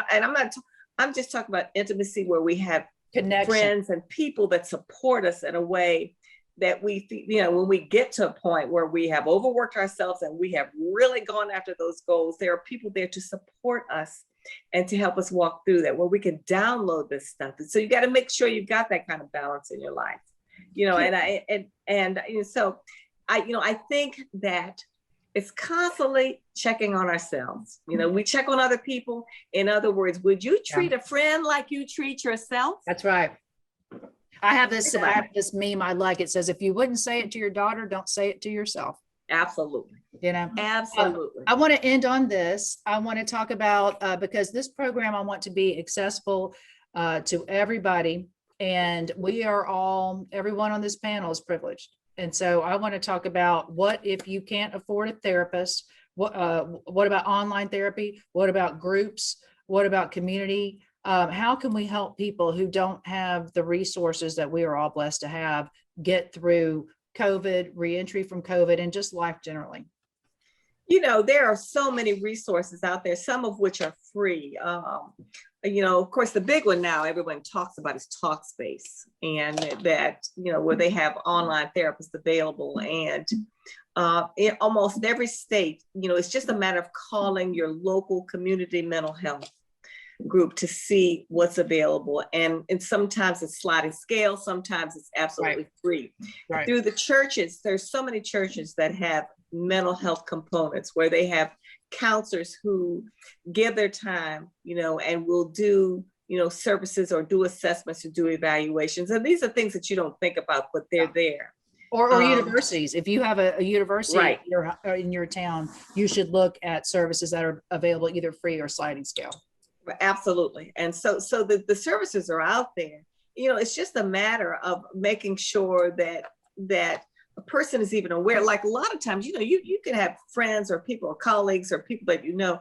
I'm just talking about intimacy where we have connection, friends and people that support us in a way that we, you know, when we get to a point where we have overworked ourselves and we have really gone after those goals, there are people there to support us and to help us walk through that, where we can download this stuff. And so you got to make sure you've got that kind of balance in your life, you know, and so I think that it's constantly checking on ourselves. You know, we check on other people. In other words, would you treat a friend like you treat yourself? That's right. I have this meme I like. It says, if you wouldn't say it to your daughter, don't say it to yourself. Absolutely. You know, absolutely. I want to end on this. I want to talk about, because this program, I want to be accessible to everybody. And we are all, everyone on this panel is privileged. And so I want to talk about what if you can't afford a therapist, what about online therapy? What about groups? What about community? How can we help people who don't have the resources that we are all blessed to have get through COVID, reentry from COVID, and just life generally? You know, there are so many resources out there, some of which are free. You know, of course, the big one now everyone talks about is Talkspace, and that, you know, where they have online therapists available. And in almost every state, you know, it's just a matter of calling your local community mental health group to see what's available. And sometimes it's sliding scale, sometimes it's absolutely free. Right. Through the churches, there's so many churches that have mental health components where they have counselors who give their time, you know, and will do, you know, services or do assessments or do evaluations. And these are things that you don't think about, but they're there. Or universities. If you have a university in your town, you should look at services that are available, either free or sliding scale. Absolutely. And so the services are out there. You know, it's just a matter of making sure that a person is even aware. Like a lot of times, you know, you can have friends or people or colleagues or people that, you know,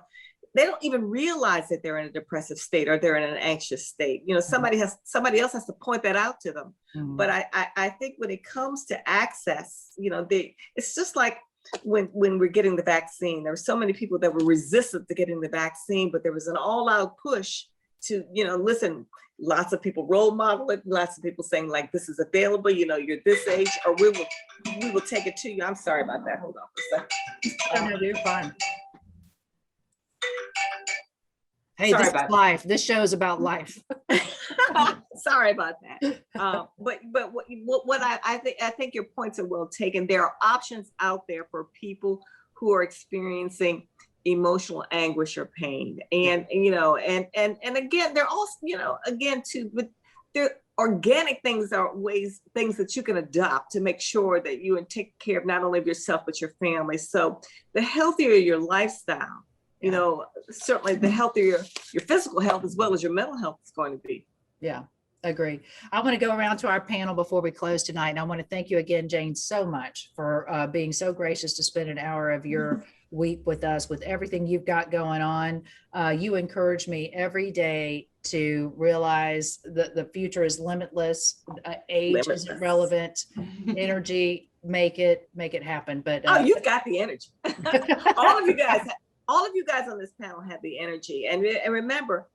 they don't even realize that they're in a depressive state or they're in an anxious state. You know, somebody else has to point that out to them. Mm-hmm. But I think when it comes to access, you know, it's just like when we're getting the vaccine, there were so many people that were resistant to getting the vaccine, but there was an all-out push to, you know, listen, lots of people role model it, lots of people saying like, this is available, you know, you're this age, or we will take it to you. I'm sorry about that. Hold on for a second. No, you're fine. Hey, sorry, this is life. This show is about life. Sorry about that. But what I think your points are well taken. There are options out there for people who are experiencing emotional anguish or pain, and you know, and again, they're also, you know, again too, but they're organic things, things that you can adopt to make sure that you and take care of not only of yourself but your family. So the healthier your lifestyle, you know, certainly the healthier your physical health as well as your mental health is going to be. Yeah, agree. I want to go around to our panel before we close tonight. And I want to thank you again, Jane, so much for being so gracious to spend an hour of your week with us, with everything you've got going on. You encourage me every day to realize that the future is limitless. Age isn't relevant. Energy, make it happen. But oh, you've got the energy. all of you guys on this panel have the energy. And remember,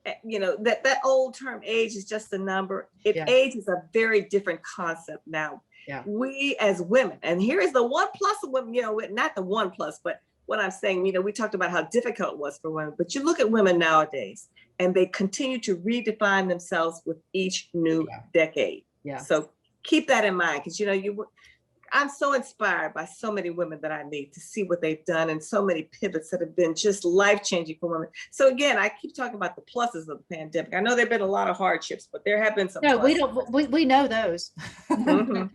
that old term age is just a number. Age is a very different concept now. Yeah. We as women, and here is the one plus of women, not the one plus, but what I'm saying, we talked about how difficult it was for women, but you look at women nowadays and they continue to redefine themselves with each new decade. Yeah. So keep that in mind, because I'm so inspired by so many women that I meet to see what they've done, and so many pivots that have been just life-changing for women. So again, I keep talking about the pluses of the pandemic. I know there've been a lot of hardships, but there have been some. No, pluses. we know those. Mm-hmm.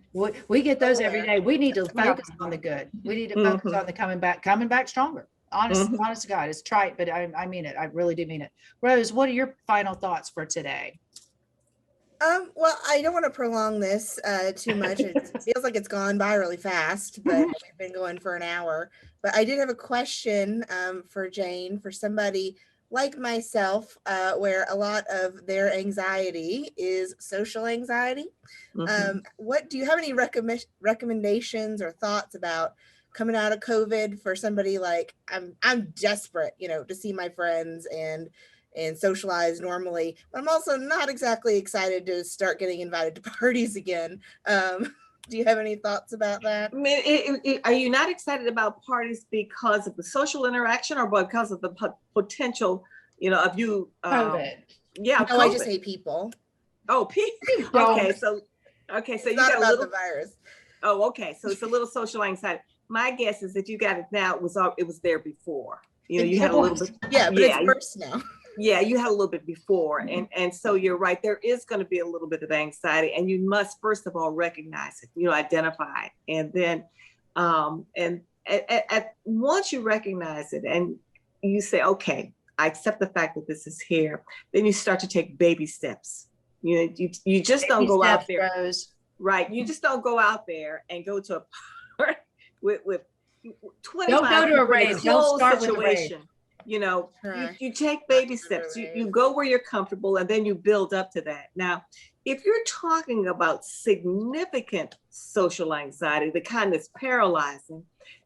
we get those every day. We need to focus on the good. We need to focus on the coming back stronger. Honest to God, it's trite, but I mean it. I really do mean it. Rose, what are your final thoughts for today? Well, I don't want to prolong this too much. It feels like it's gone by really fast, but we've been going for an hour. But I did have a question for Jane, for somebody like myself, where a lot of their anxiety is social anxiety. What do you have any recommendations or thoughts about coming out of COVID for somebody like I'm desperate, to see my friends and socialize normally, but I'm also not exactly excited to start getting invited to parties again. Do you have any thoughts about that? I mean, are you not excited about parties because of the social interaction, or because of the potential, of you? COVID. Yeah. No, COVID. I just hate people. Oh, people. Okay, so you got a little the virus. Oh, okay. So it's a little social anxiety. My guess is that you got it now. It was there before. You had a little bit. Yeah, but it's worse now. Yeah, you had a little bit before. And so you're right. There is going to be a little bit of anxiety, and you must, first of all, recognize it, identify it. And then, once you recognize it and you say, okay, I accept the fact that this is here, then you start to take baby steps. You just don't go out there. Rose. Right. You just don't go out there and go to a party with 25 Don't go to a rave. Don't start with a rave. You take baby steps. You go where you're comfortable, and then you build up to that. Now, if you're talking about significant social anxiety, the kind that's paralyzing,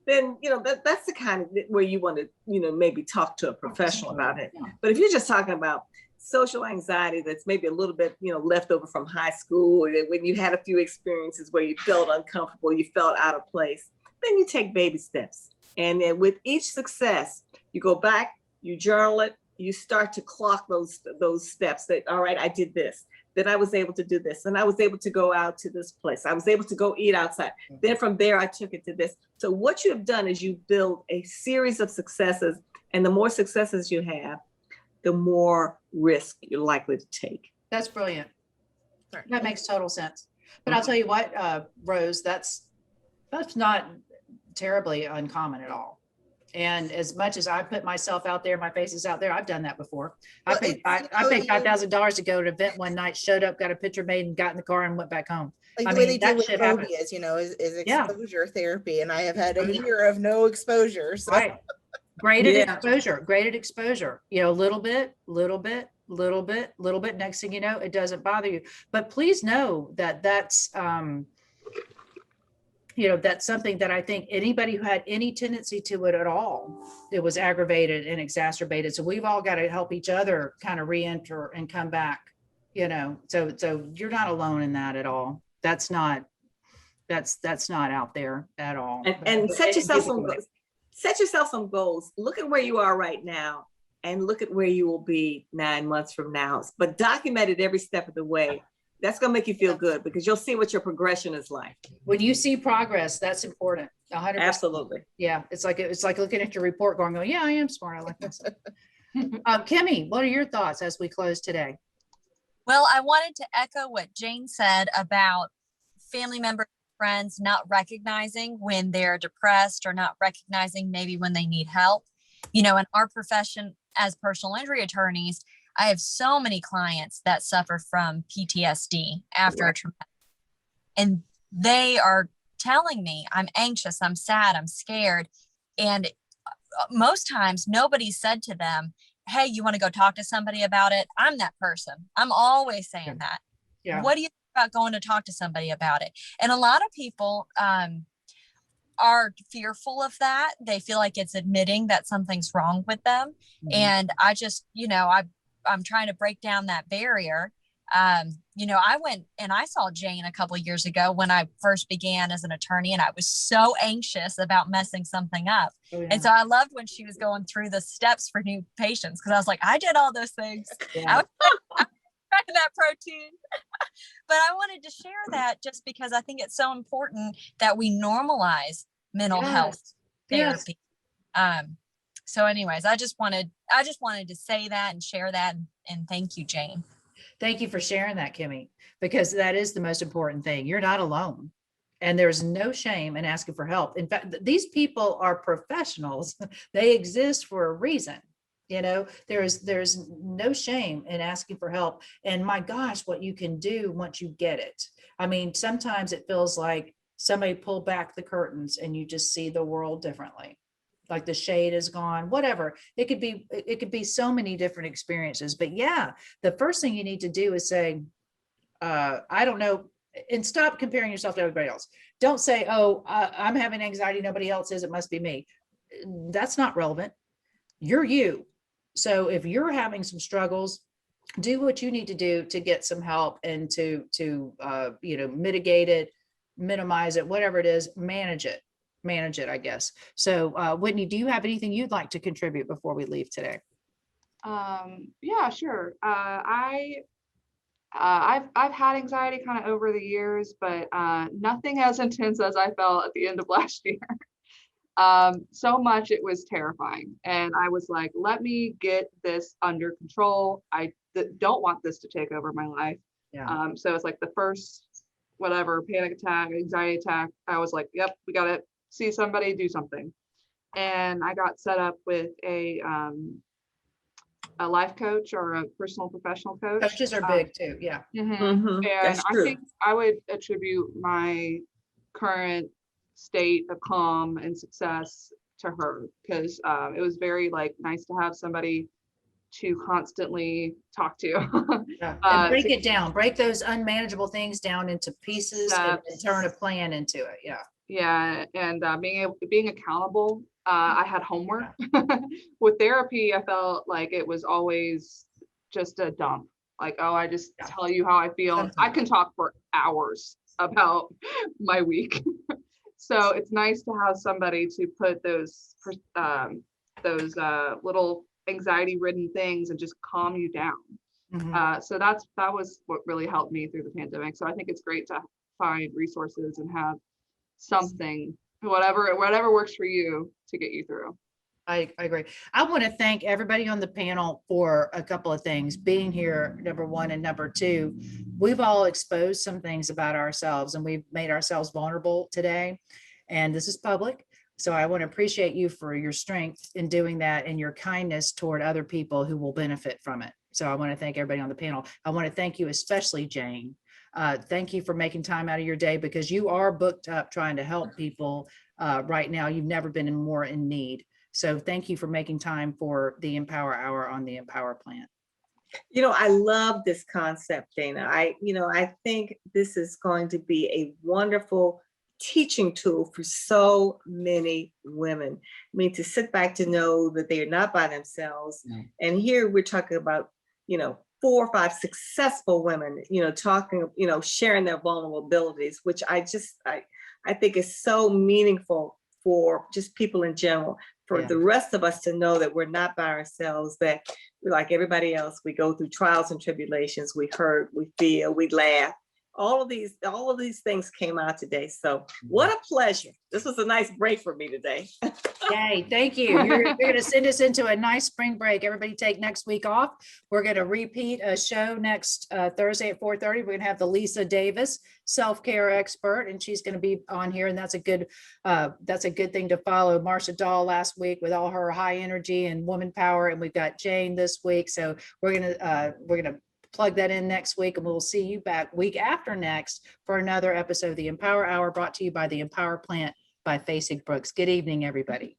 then that's the kind of where you want to maybe talk to a professional about it. But if you're just talking about social anxiety that's maybe a little bit left over from high school, or when you had a few experiences where you felt uncomfortable, you felt out of place, then you take baby steps. And then with each success, you go back, you journal it, you start to clock those steps that, all right, I did this, then I was able to do this, and I was able to go out to this place, I was able to go eat outside. Then from there, I took it to this. So what you have done is you build a series of successes, and the more successes you have, the more risk you're likely to take. That's brilliant. That makes total sense. But I'll tell you what, Rose, that's not terribly uncommon at all. And as much as I put myself out there, my face is out there, I've done that before. I paid $5,000 to go to an event one night, showed up, got a picture made, and got in the car and went back home. Like the way they do with phobias, is exposure therapy. And I have had a year of no exposure. So. Right. Graded exposure, little bit. Next thing you know, it doesn't bother you. But please know that that's something that I think anybody who had any tendency to it at all, it was aggravated and exacerbated. So we've all got to help each other kind of re-enter and come back, so you're not alone in that at all. That's not out there at all. And set yourself some goals. Set yourself some goals. Look at where you are right now and look at where you will be 9 months from now. But document it every step of the way. That's going to make you feel good, because you'll see what your progression is like. When you see progress, that's important. 100%. Absolutely. Yeah. It's like looking at your report going, yeah, I am smart. I like this. Kimmy, what are your thoughts as we close today? Well, I wanted to echo what Jane said about family members, friends not recognizing when they're depressed, or not recognizing maybe when they need help. In our profession as personal injury attorneys, I have so many clients that suffer from PTSD after a traumatic, and they are telling me, I'm anxious, I'm sad, I'm scared. And most times nobody said to them, hey, you want to go talk to somebody about it? I'm that person. I'm always saying that. Yeah. What do you think about going to talk to somebody about it? And a lot of people are fearful of that. They feel like it's admitting that something's wrong with them. Mhm. And I just, I'm trying to break down that barrier. I went and I saw Jane a couple of years ago when I first began as an attorney, and I was so anxious about messing something up. Oh, yeah. And so I loved when she was going through the steps for new patients, because I was like, I did all those things. Yeah. I was tracking that protein. But I wanted to share that just because I think it's so important that we normalize mental health therapy. So anyways, I just wanted to say that and share that, and thank you, Jane. Thank you for sharing that, Kimmy, because that is the most important thing. You're not alone. And there's no shame in asking for help. In fact, these people are professionals. They exist for a reason. There's no shame in asking for help. And my gosh, what you can do once you get it. I mean, sometimes it feels like somebody pulled back the curtains and you just see the world differently. Like the shade is gone, whatever. It could be so many different experiences. But yeah, the first thing you need to do is say, I don't know, and stop comparing yourself to everybody else. Don't say, oh, I'm having anxiety, nobody else is, it must be me. That's not relevant. You're you. So if you're having some struggles, do what you need to do to get some help and to mitigate it, minimize it, whatever it is, manage it, I guess. So Whitney, do you have anything you'd like to contribute before we leave today? Yeah, sure. I've had anxiety kind of over the years, but nothing as intense as I felt at the end of last year. So much it was terrifying, and I was like, let me get this under control. I don't want this to take over my life. Yeah. So it's like the first whatever panic attack, anxiety attack, I was like, yep, we got to see somebody, do something. And I got set up with a life coach or a personal professional coach. Coaches are big too. Yeah. And That's I true. think I would attribute my current state of calm and success to her, because it was very nice to have somebody to constantly talk to. Yeah. And break it down, break those unmanageable things down into pieces and turn a plan into it. Yeah. Yeah. And being accountable. I had homework. With therapy, I felt like it was always just a dump. Like, oh, I just tell you how I feel. Sometimes. I can talk for hours about my week. So it's nice to have somebody to put those little anxiety-ridden things and just calm you down. Mhm. So that was what really helped me through the pandemic. So I think it's great to find resources and have something, whatever works for you, to get you through. I agree. I want to thank everybody on the panel for a couple of things, being here, number one, and number two, we've all exposed some things about ourselves and we've made ourselves vulnerable today. And this is public. So I want to appreciate you for your strength in doing that and your kindness toward other people who will benefit from it. So I want to thank everybody on the panel. I want to thank you, especially Jane. Thank you for making time out of your day, because you are booked up trying to help people right now. You've never been more in need. So thank you for making time for the Empower Hour on the Empower Plant. I love this concept, Dana. I think this is going to be a wonderful teaching tool for so many women. I mean, to sit back to know that they are not by themselves. No. And here we're talking about, 4 or 5 successful women, talking, sharing their vulnerabilities, which I think is so meaningful for just people in general, for the rest of us to know that we're not by ourselves, that we're like everybody else. We go through trials and tribulations. We hurt, we feel, we laugh. All of these things came out today. So what a pleasure. This was a nice break for me today. Yay, thank you. You're going to send us into a nice spring break. Everybody take next week off. We're going to repeat a show next Thursday at 4:30. We're going to have the Lisa Davis self-care expert, and she's going to be on here. And that's a good thing to follow. Marcia Dahl last week with all her high energy and woman power. And we've got Jane this week. So we're going to plug that in next week, and we'll see you back week after next for another episode of the Empower Hour, brought to you by the Empower Plant by Facing Brooks. Good evening, everybody.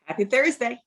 Happy Thursday.